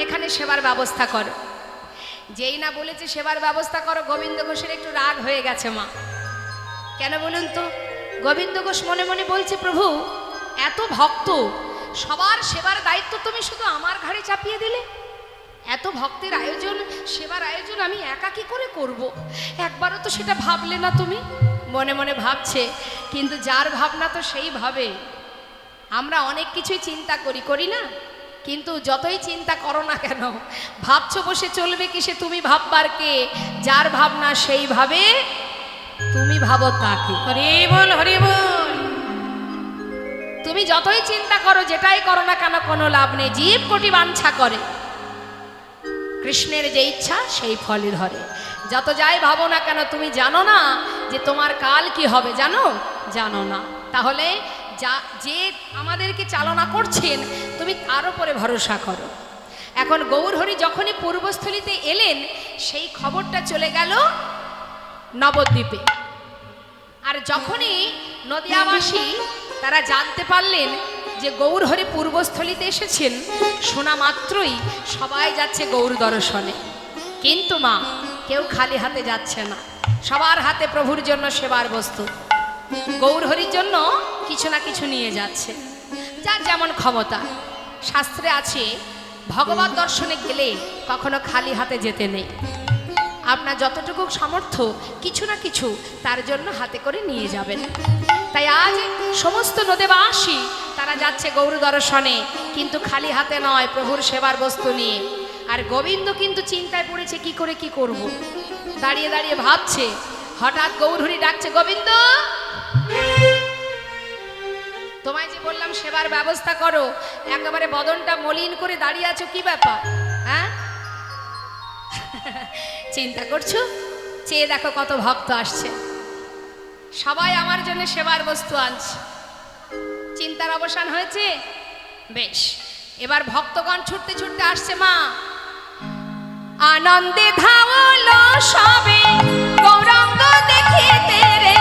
এখানে সেবার ব্যবস্থা করো। যেই না বলেছে সেবার ব্যবস্থা করো, গোবিন্দ ঘোষের একটু রাগ হয়ে গেছে মা। কেন বলুন তো? গোবিন্দ ঘোষ মনে মনে বলছে, প্রভু এত ভক্ত, সবার সেবার দায়িত্ব তুমি শুধু আমার ঘাড়ে চাপিয়ে দিলে। এত ভক্তের আয়োজন, সেবার আয়োজন আমি একা কি করে করব? একবারও তো সেটা ভাবলে না তুমি। মনে মনে ভাবছে, কিন্তু যার ভাবনা তো সেই ভাবে। আমরা অনেক কিছুই চিন্তা করি না? কিন্তু যতই চিন্তা করো না কেন, ভাবছো বসে চলবে কি সে তুমি ভাববার কে? যার ভাবনা সেই ভাবে, তুমি ভাবো তাকে। হরি বল, হরি বল। তুমি যতই চিন্তা করো, যেটাই করো না কেন, কোনো লাভ নেই। জীব কোটি বাঞ্ছা করে, কৃষ্ণের যে ইচ্ছা সেই ফলই ধরে। যত যাই ভাবো না কেন, তুমি জানো না যে তোমার কাল কি হবে? জানো না। তাহলে যে আমাদেরকে চালনা করছেন, তুমি তার উপরে ভরসা করো। এখন গৌরহরি যখনই পূর্বস্থলিতে এলেন, সেই খবরটা চলে গেল নবদ্বীপে। আর যখনই নদিয়াবাসী তারা জানতে পারলেন যে গৌরহরি পূর্বস্থলিতে এসেছেন, শোনা মাত্রই সবাই যাচ্ছে গৌর দর্শনে। কিন্তু মা, কেউ খালি হাতে যাচ্ছে না, সবার হাতে প্রভুর জন্য সেবার বস্তু। গৌরহরির জন্য কিছু না কিছু নিয়ে যাচ্ছে, যার যেমন ক্ষমতা। শাস্ত্রে আছে, ভগবত দর্শনে গেলে কখনো খালি হাতে যেতে নেই। আপনার যতটুকু সামর্থ্য, কিছু না কিছু তার জন্য হাতে করে নিয়ে যাবেন। তাই আজ সমস্ত নদেবাসী তারা যাচ্ছে গৌর দর্শনে, কিন্তু খালি হাতে নয়, প্রভুর সেবার বস্তু নিয়ে। আর গোবিন্দ কিন্তু চিন্তায় পড়েছে, কি করে কি করব। দাঁড়িয়ে দাঁড়িয়ে ভাবছে। হঠাৎ গৌরহরি ডাকছে, গোবিন্দ তোমায় যে বললাম সেবার ব্যবস্থা করো, একেবারে বদনটা মলিন করে দাঁড়িয়ে আছো, কি ব্যাপার? হ্যাঁ, চিন্তা করছো? চেয়ে দেখো কত ভক্ত আসছে, সবাই আমার জন্য সেবার বস্তু আনছে। চিন্তার অবসান হয়েছে? বেশ, এবার ভক্তগণ ছুটতে ছুটতে আসছে মা। আনন্দে ধাওলো সবে গৌরাঙ্গ দেখিতে রে,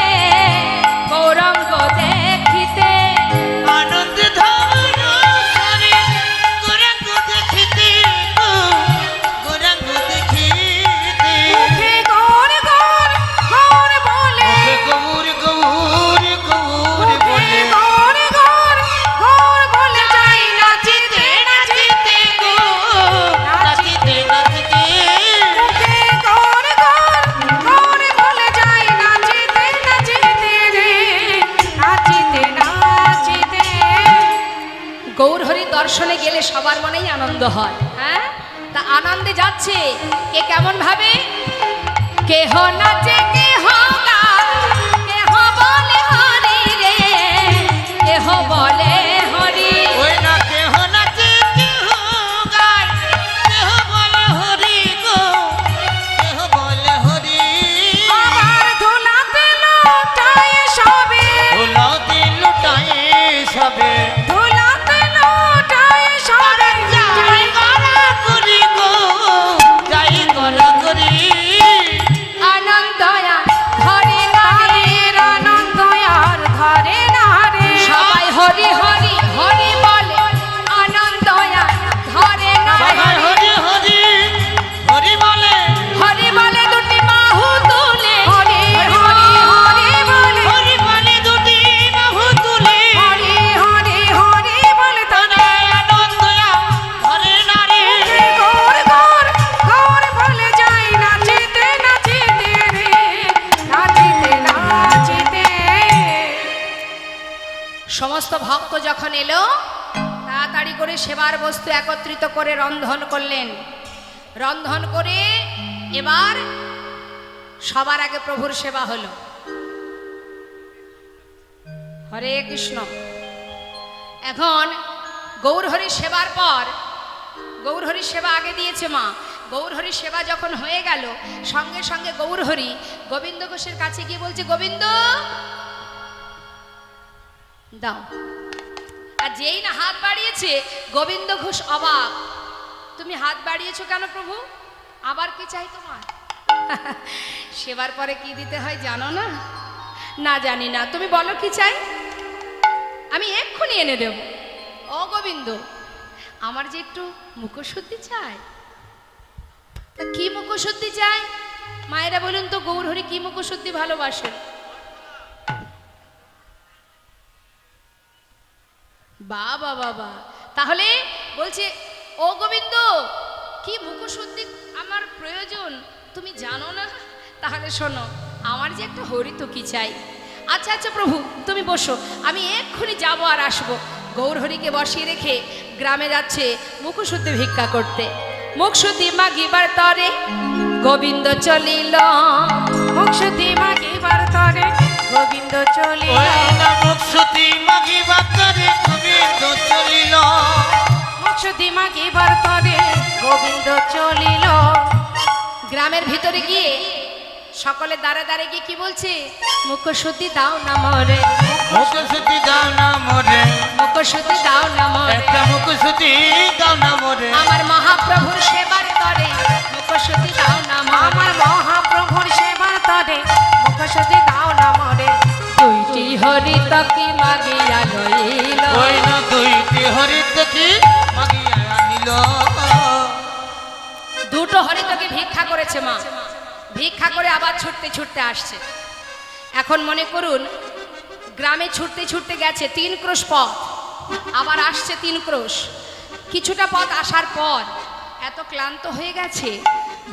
গৌরাঙ্গ দেখিতে। আনন্দে ধাওলো সবে গৌরাঙ্গ দেখিতে, গৌরাঙ্গ দেখিতে। মুখে গৌর গৌর গৌর বলে, গৌর গৌর গৌর বলে, গৌর গৌর গৌর বলে যাই নাচিতে নাচিতে গো, নাচিতে নাচিতে। মুখে গৌর গৌর গৌর বলে যাই নাচিতে নাচিতে রে, নাচিতে নাচিতে। গৌরহরি দর্শনে গেলে সবার মনেই আনন্দ হয়। হ্যাঁ, তা আনন্দে যাচ্ছে কে কেমন ভাবে? কেহ নাচে, কেহ গায়, কেহ বলে হরি রে, কেহ বলে হরি। ওই না কেহ নাচে কেহ গায়, কেহ বলে হরি গো, কেহ বলে হরি। আবার ধুলাতে লুটায় সবে, ধুলাতে লুটায়ে সবে, ধুলাতে লুটায় সবে। যাই গলা করি গো, যাই গলা করি। আনন্দয়া ধরে না রে, আনন্দয়ার ধরে না রে। সবাই হরি হরি হরি বলে, আনন্দয়া ধরে না রে। সবাই হরি হরি হরি বলে, হরি বলে দুটি বাহু তুলে, হরি হরি হরি বলে, হরি বলে দুটি বাহু তুলে। হরি হরি হরি বলে তারা আনন্দয়া ধরে না রে। গৌর গৌর গৌর বলে যাই নাচিতে নাচিতে রে, নাচিতে নাচিতে। সমস্ত ভক্ত যখন এলো, তাড়াতাড়ি করে সেবার বস্তু একত্রিত করে রন্ধন করলেন। রন্ধন করে এবার সবার আগে প্রভুর সেবা হলো। হরে কৃষ্ণ। এখন গৌরহরির সেবার পর, গৌরহরির সেবা আগে দিয়েছে মা। গৌরহরির সেবা যখন হয়ে গেল, সঙ্গে সঙ্গে গৌরহরি গোবিন্দ ঘোষের কাছে গিয়ে বলছে, গোবিন্দ দাও। আর আর যেই না হাত বাড়িয়েছে গোবিন্দ ঘোষ অবাক। তুমি হাত বাড়িয়েছো কেন প্রভু? আবার কি চাই তোমার? সেবার পরে কি দিতে হয় জানো না? না জানি না, তুমি বলো কি চাই, আমি এক্ষুনি এনে দেব। ও গোবিন্দ, আমার যে একটু মুখশুদ্ধি চাই। তা কি মুখশুদ্ধি চাই? মায়েরা বলুন তো, গৌরহরি কি মুখশুদ্ধি ভালোবাসেন? বাবা বাবা, তাহলে বলছে ও গোবিন্দ, কি মুখশুদ্ধি আমার প্রয়োজন তুমি জানো না? তাহলে শোনো, আমার যে একটা হরিত কি চাই। আচ্ছা আচ্ছা প্রভু, তুমি বসো, আমি এক্ষুনি যাবো আর আসবো। গৌরহরিকে বসিয়ে রেখে গ্রামে যাচ্ছে মুখশুদ্ধি ভিক্ষা করতে। মুখশুদ্ধি মাগিবার তরে গোবিন্দ চলিল, মুখশুদ্ধি মাগিবার তরে গোবিন্দ চলিল, ওই না মুখশুদ্ধি মাগিবার তরে গোবিন্দ চলিল, মুখশুদ্ধি মাগিবার তরে গোবিন্দ চলিল। গ্রামের ভিতরে গিয়ে সকলে দাঁড়ে দাঁড়ে গিয়ে কি বলছে? মুখশুদ্ধি দাও না মরে, মুখশুদ্ধি দাও না মোরে, মুখশুদ্ধি দাও না মরে, একটা মুখশুদ্ধি দাও না মোরে, আমার মহাপ্রভুর সেবার তরে মুখশুদ্ধি দাও না মরে, আমার মহাপ্রভুর সেবার তরে মুখশুদ্ধি দাও না মরে। দুইটি হরিত কি মাগিয়া লইল, ওই না দুইটি হরিত কি মাগিয়া আনিল, দুটো হরিতকে ভিক্ষা করেছে মা। ভিক্ষা করে আবার ছুটতে ছুটতে আসছে। এখন মনে করুন, গ্রামে ছুটতে ছুটতে গেছে 3 ক্রোশ পথ, আবার আসছে 3 ক্রোশ। কিছুটা পথ আসার পর এত ক্লান্ত হয়ে গেছে,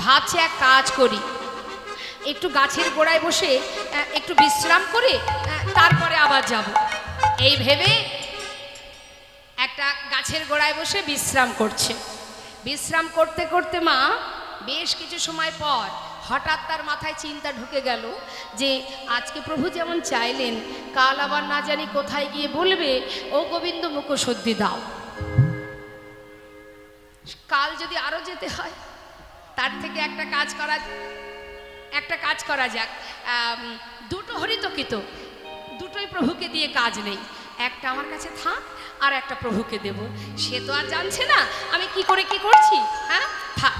ভাবছে এক কাজ করি, একটু গাছের গোড়ায় বসে একটু বিশ্রাম করে তারপরে আবার যাব। এই ভেবে একটা গাছের গোড়ায় বসে বিশ্রাম করছে। বিশ্রাম করতে করতে মা বেশ কিছু সময় পর হঠাৎ তার মাথায় চিন্তা ঢুকে গেল যে আজকে প্রভু যেমন চাইলেন, কাল আবার না জানি কোথায় গিয়ে বলবে ও গোবিন্দ মুখশুদ্ধি দাও। কাল যদি আরো যেতে হয়, তার থেকে একটা কাজ করা যাক। দুটো হরিতকিত, দুটোই প্রভুকে দিয়ে কাজ নেই, একটা আমার কাছে থাক আর একটা প্রভুকে দেব। সে তো আর জানছে না আমি কি করে কি করছি। হ্যাঁ থাক,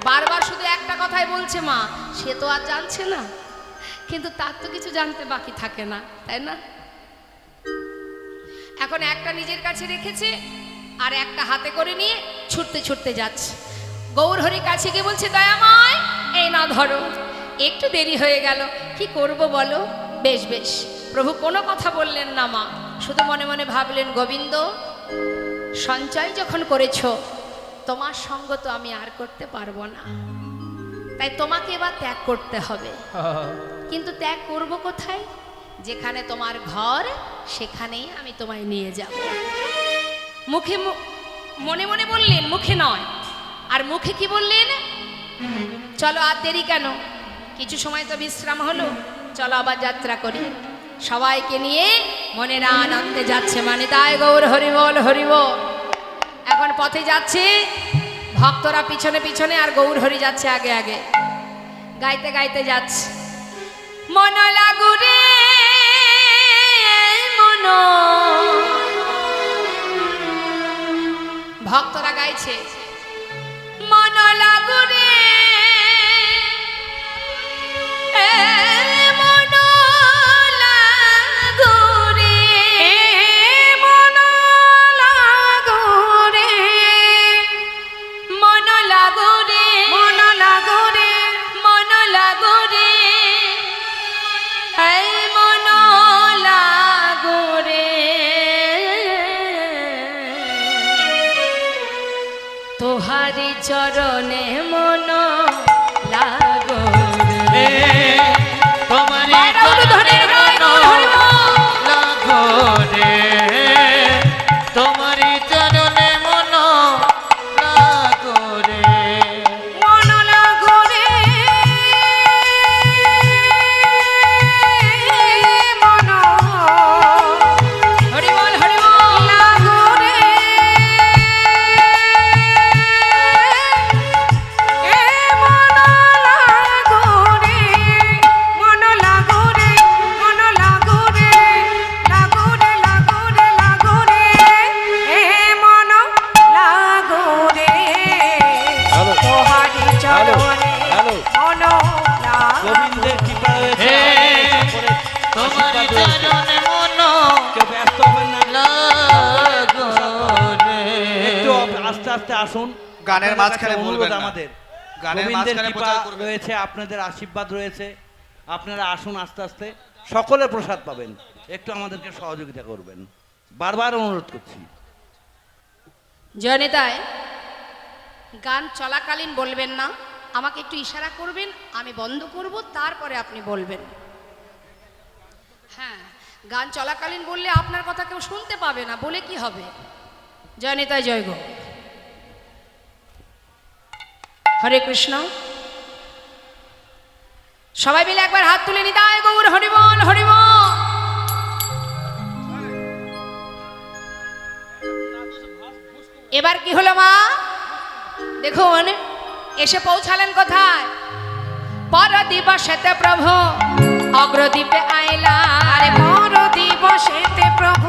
বারবার শুধু একটা কথাই বলছে মা, সে তো আর জানছে না, কিন্তু তার তো কিছু জানতে বাকি থাকে না, তাই না? এখন একটা নিজের কাছে রেখেছে আর একটা হাতে করে নিয়ে ছুটতে ছুটতে যাচ্ছে। গৌরহরির কাছে গিয়ে বলছে, দয়াময় এই না ধরো, একটু দেরি হয়ে গেল, কি করব বলো? বেশ বেশ। প্রভু কোনো কথা বললেন না মা, শুধু মনে মনে ভাবলেন, গোবিন্দ সঞ্চয় যখন করেছো, তোমার সঙ্গ তো আমি আর করতে পারবো না, তাই তোমাকে এবার ত্যাগ করতে হবে। কিন্তু ত্যাগ করব কোথায়? যেখানে তোমার ঘর সেখানেই আমি তোমায় নিয়ে যাব। মুখে মনে মনে বললেন, মুখে নয়। আর মুখে কি বললেন? চলো আর দেরি কেন, কিছু সময় তো বিশ্রাম হলো, চলো আবার যাত্রা করি। সবাইকে নিয়ে মনের আনন্দে যাচ্ছে, মানে তাই গৌর হরিবল হরিবল। এখন পথে যাচ্ছে, ভক্তরা পিছনে পিছনে আর গৌর হরি যাচ্ছে আগে আগে, গাইতে গাইতে যাচ্ছে। মন লাগুরে মন, ভক্তরা গাইছে, মন লাগুরে মন লাগুরে, মন লাগুরে, মন লাগুরে, মন লাগুরে, মন লাগুরে, এই মন লাগুরে, তোহারি চরণে মন লাগরে, তোমারি চরণে মন লাগরে, তোমারি চরণে মন লাগরে, মন লাগরে, মন হরিবল হরিবল লাগরে, মন লাগরে, মন লাগরে, আস্তে আস্তে আসুন। গানের আপনাদের মাঝখানে কাছে বলবেন অনুরোধ না। আমাদের গানের গোবিন্দের মাঝখানে কৃপা প্রচার করবেন। রয়েছে, আপনাদের আশীর্বাদ রয়েছে, আপনারা আসুন আস্তে আস্তে, সকলের প্রসাদ পাবেন, একটু আমাদেরকে সহযোগিতা করবেন, বারবার অনুরোধ করছি। জয়নিতাই, গান চলাকালীন বলবেন না, আমাকে একটু ইশারা করবেন, আমি বন্ধ করব, তারপরে আপনি বলবেন। হ্যাঁ, গান চলাকালীন বললে আপনার কথা কেউ শুনতে পাবে না, বলে কি হবে? জয়নিতাই জয় গো। হরে কৃষ্ণ। সবাই মিলে একবার হাত তুলে নিতাই গৌর হরিবল হরিবল। এবার কি হলো মা? দেখুন এসে পৌঁছালেন কোথায়? পর দিবসেতে প্রভু অগ্রদ্বীপে আইলা। আরে পর দিবসেতে প্রভু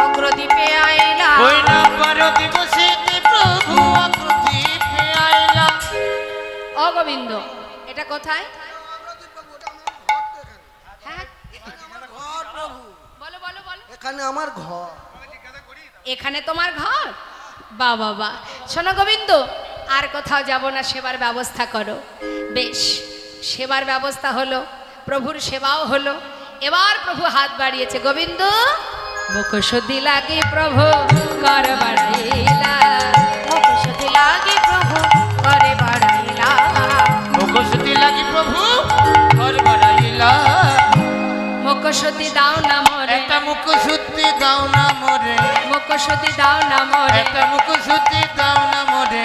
অগ্রদ্বীপে আইলা। ওই না পর দিবসেতে প্রভু অগ্রদ্বীপে আইলা। ও গোবিন্দ, এটা কোথায়? হ্যাঁ বলো বলো বলো। এখানে আমার ঘর। এখানে তোমার ঘর? বাহ বাহ বাহ। শোনো গোবিন্দ, আর কোথাও যাব না, সেবার ব্যবস্থা করো। বেশ, সেবার ব্যবস্থা হলো, প্রভুর সেবাও হলো। এবার প্রভু হাত বাড়িয়েছে। গোবিন্দ মুখশুদ্ধি লাগে প্রভু কর বাড়াইলা। মুখশুদ্ধি লাগে প্রভু করে বাড়াইলা। মুখশুদ্ধি লাগি প্রভু ঘর বাড়াইলা। মুখশুদ্ধি দাও না মোরে। একটা মুখশুদ্ধি দাও না মোরে। মুখশুদ্ধি দাও না মোরে। একটা মুখশুদ্ধি দাও না মোরে।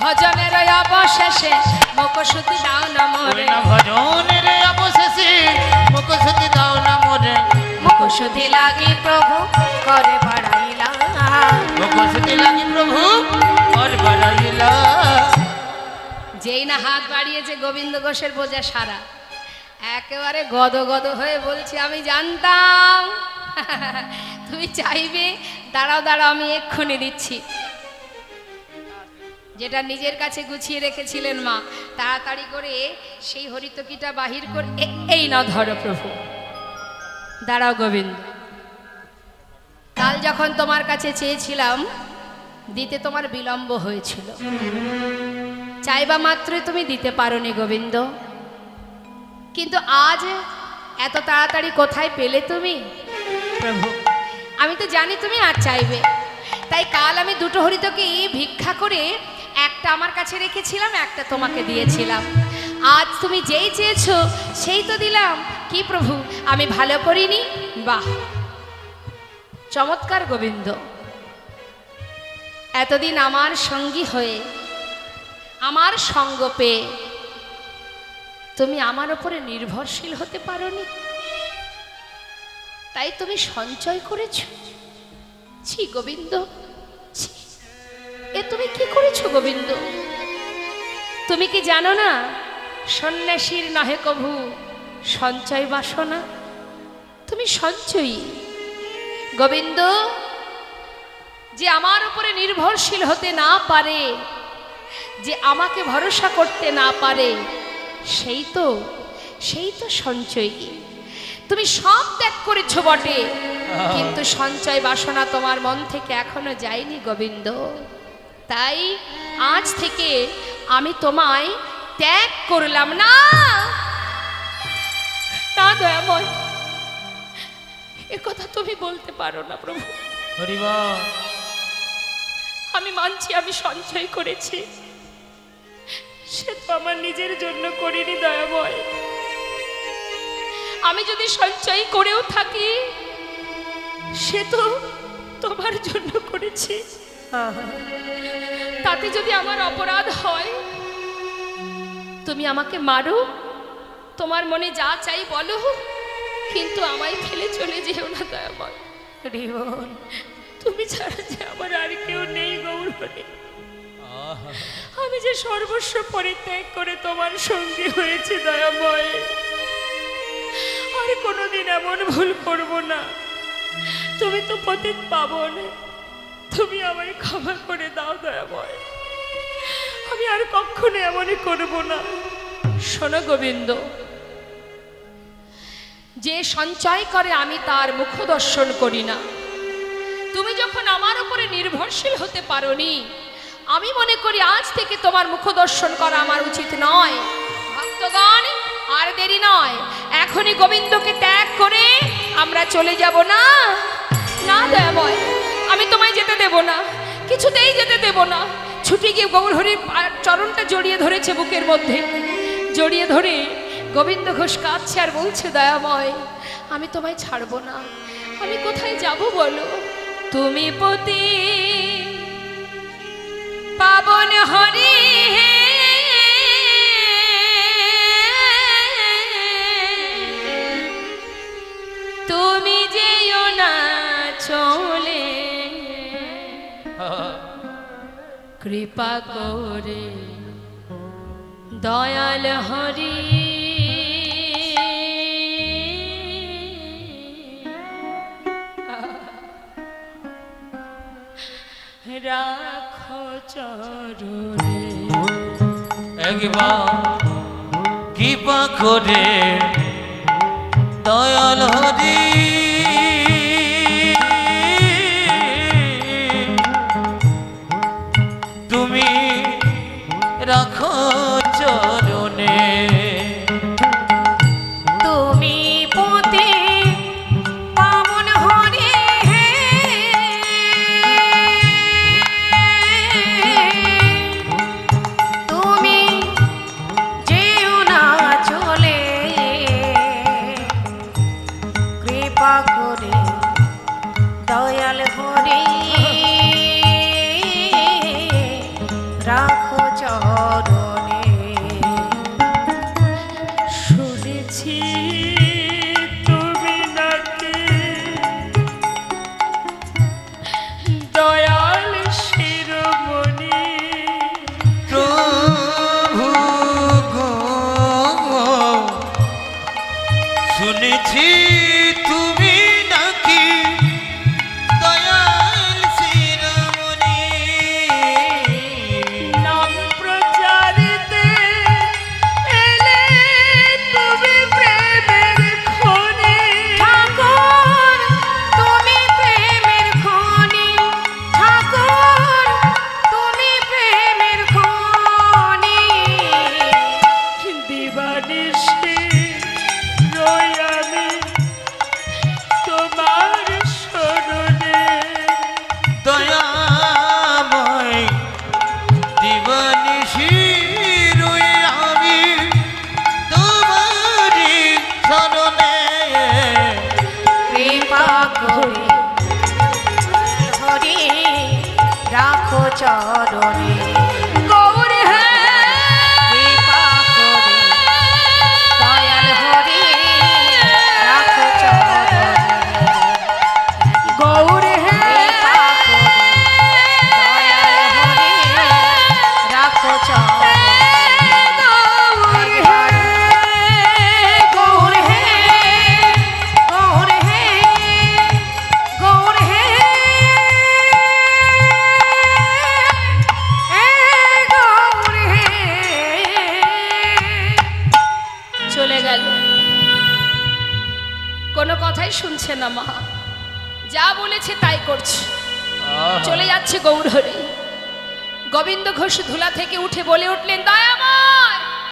ভজনের অবশেষে মুখশুদ্ধি দাও না মোরে। ওই না ভজনের অবশেষে মুখশুদ্ধি দাও না মোরে। মুখশুদ্ধি লাগি প্রভু করে বাড়াইলা। মুখশুদ্ধি লাগি প্রভু ঘর বাড়াইলা। যেই না হাত বাড়িয়েছে গোবিন্দ ঘোষের বোঝা সারা, একেবারে গদ গদ হয়ে বলছি আমি জানতাম তুমি চাইবে। দাঁড়াও দাঁড়াও, আমি এক্ষুনি দিচ্ছি। যেটা নিজের কাছে গুছিয়ে রেখেছিলেন মা, তাড়াতাড়ি করে সেই হরিতকিটা বাহির করে এই না ধরো প্রভু। দাঁড়াও গোবিন্দ, কাল যখন তোমার কাছে চেয়েছিলাম দিতে তোমার বিলম্ব হয়েছিল, চাইবা মাত্রই তুমি দিতে পারোনি গোবিন্দ। কিন্তু আজ এত তাড়াতাড়ি কোথায় পেলে তুমি প্রভু? আমি তো জানি তুমি আর চাইবে, তাই কাল আমি দুটো হরিতকি ভিক্ষা করে একটা আমার কাছে রেখেছিলাম, একটা তোমাকে দিয়েছিলাম। আজ তুমি যেই চেয়েছো সেই তো দিলাম। কি প্রভু, আমি ভালো করিনি? বাহ, চমৎকার গোবিন্দ। এতদিন আমার সঙ্গী হয়ে, আমার সঙ্গ পেয়ে তুমি আমার উপরে নির্ভরশীল হতে পারোনি, তাই তুমি সঞ্চয় করেছো। ছি গোবিন্দ, ছি, এ তুমি কি করেছো গোবিন্দ? তুমি কি জানো না সন্ন্যাসীর নহে কভু সঞ্চয় বাসনা? তুমি সঞ্চয়ী গোবিন্দ। যে আমার উপরে নির্ভরশীল হতে না পারে, যে আমাকে ভরসা করতে না পারে, সেই তো সঞ্চয়ী। তুমি সব ত্যাগ করেছো বটে, কিন্তু সঞ্চয় বাসনা তোমার মন থেকে এখনো যায়নি গোবিন্দ। তাই আজ থেকে আমি তোমায় ত্যাগ করলাম না। না দয়াময়, এ কথা তুমি বলতে পারো না প্রভু। হরিবল। আমি মানছি আমি সঞ্চয় করেছি, সে তো আমার নিজের জন্য করিনি দয়াময়। আমি যদি সঞ্চয় করেও থাকি, সে তো তোমার জন্য করেছি। তাতে যদি আমার অপরাধ হয়, তুমি আমাকে মারো, তোমার মনে যা চাই বলো, কিন্তু আমায় ফেলে চলে যেও না দয়াময়। রিবন, তুমি ছাড়া যে আমার আর কেউ নেই গৌরহরি। আমি যে সর্বস্ব পরিত্যাগ করে তোমার সঙ্গী হয়েছি দয়াময়, আর কোনোদিন এমন ভুল করব না। তুমি তো পতিত পাবন, তুমি আমায় ক্ষমা করে দাও দয়াময়। আমি আর কখনো এমনই করব না। শোনো গোবিন্দ, যে সঞ্চয় করে আমি তার মুখ দর্শন করি না। তুমি যখন আমার উপরে নির্ভরশীল হতে পারোনি, আমি মনে করি আজ থেকে তোমার মুখ দর্শন করা আমার উচিত নয়। ভক্তগণ, আর দেরি নয়, এখনই গোবিন্দকে ত্যাগ করে আমরা চলে যাব। না না দয়াময়, আমি তোমায় যেতে দেব না, কিছুতেই যেতে দেব না। ছুটে গিয়ে গৌরহরির চরণটা জড়িয়ে ধরেছে বুকের মধ্যে, জড়িয়ে ধরে গোবিন্দ ঘোষ কাঁদছে আর বলছে, দয়াময় আমি তোমায় ছাড়বো না। আমি কোথায় যাব বলো? তুমি পতি পাবন হরি হে, তুমি যেও না চলে, কৃপা করে দয়াল হরি। রাখো চরণে একবার কৃপা করে দয়াল হরি, তুমি রাখো চরণে। তুমি পতি পাবন হরি হে, তুমি যেও না চলে, কৃপা করে দয়াল হরি রাখো চরণে। শুনেছি তুমি নাকি দয়াল শিরোমণি, প্রভু গো, শুনেছি তুমি নাকি দয়াল শিরোমণি, নাম প্রচারিতে এলে তুমি প্রেমের খনি। ঠাকুর তুমি প্রেমের খনি, ঠাকুর তুমি প্রেমের খনি। দিবানিশি রই আমি তোমার শরণে, দয়াময় দিবানিশি রই আমি তোমারি শরণে। কৃপা করে হরি রাখো চরণে। গৌর হে, কৃপা করে দয়াল হরি রাখো চরণে। গৌর হে, কৃপা করে দয়াল হরি রাখো চরণে। গৌর হে, গৌর হে, গৌর হে, গৌর হে। চলে গেল, কোনো কথাই শুনছে না মা, যা বলেছে তাই করছে, চলে যাচ্ছে গৌরহরি। গোবিন্দ ঘোষ ধুলা থেকে উঠে বলে উঠলেন, দয়াময়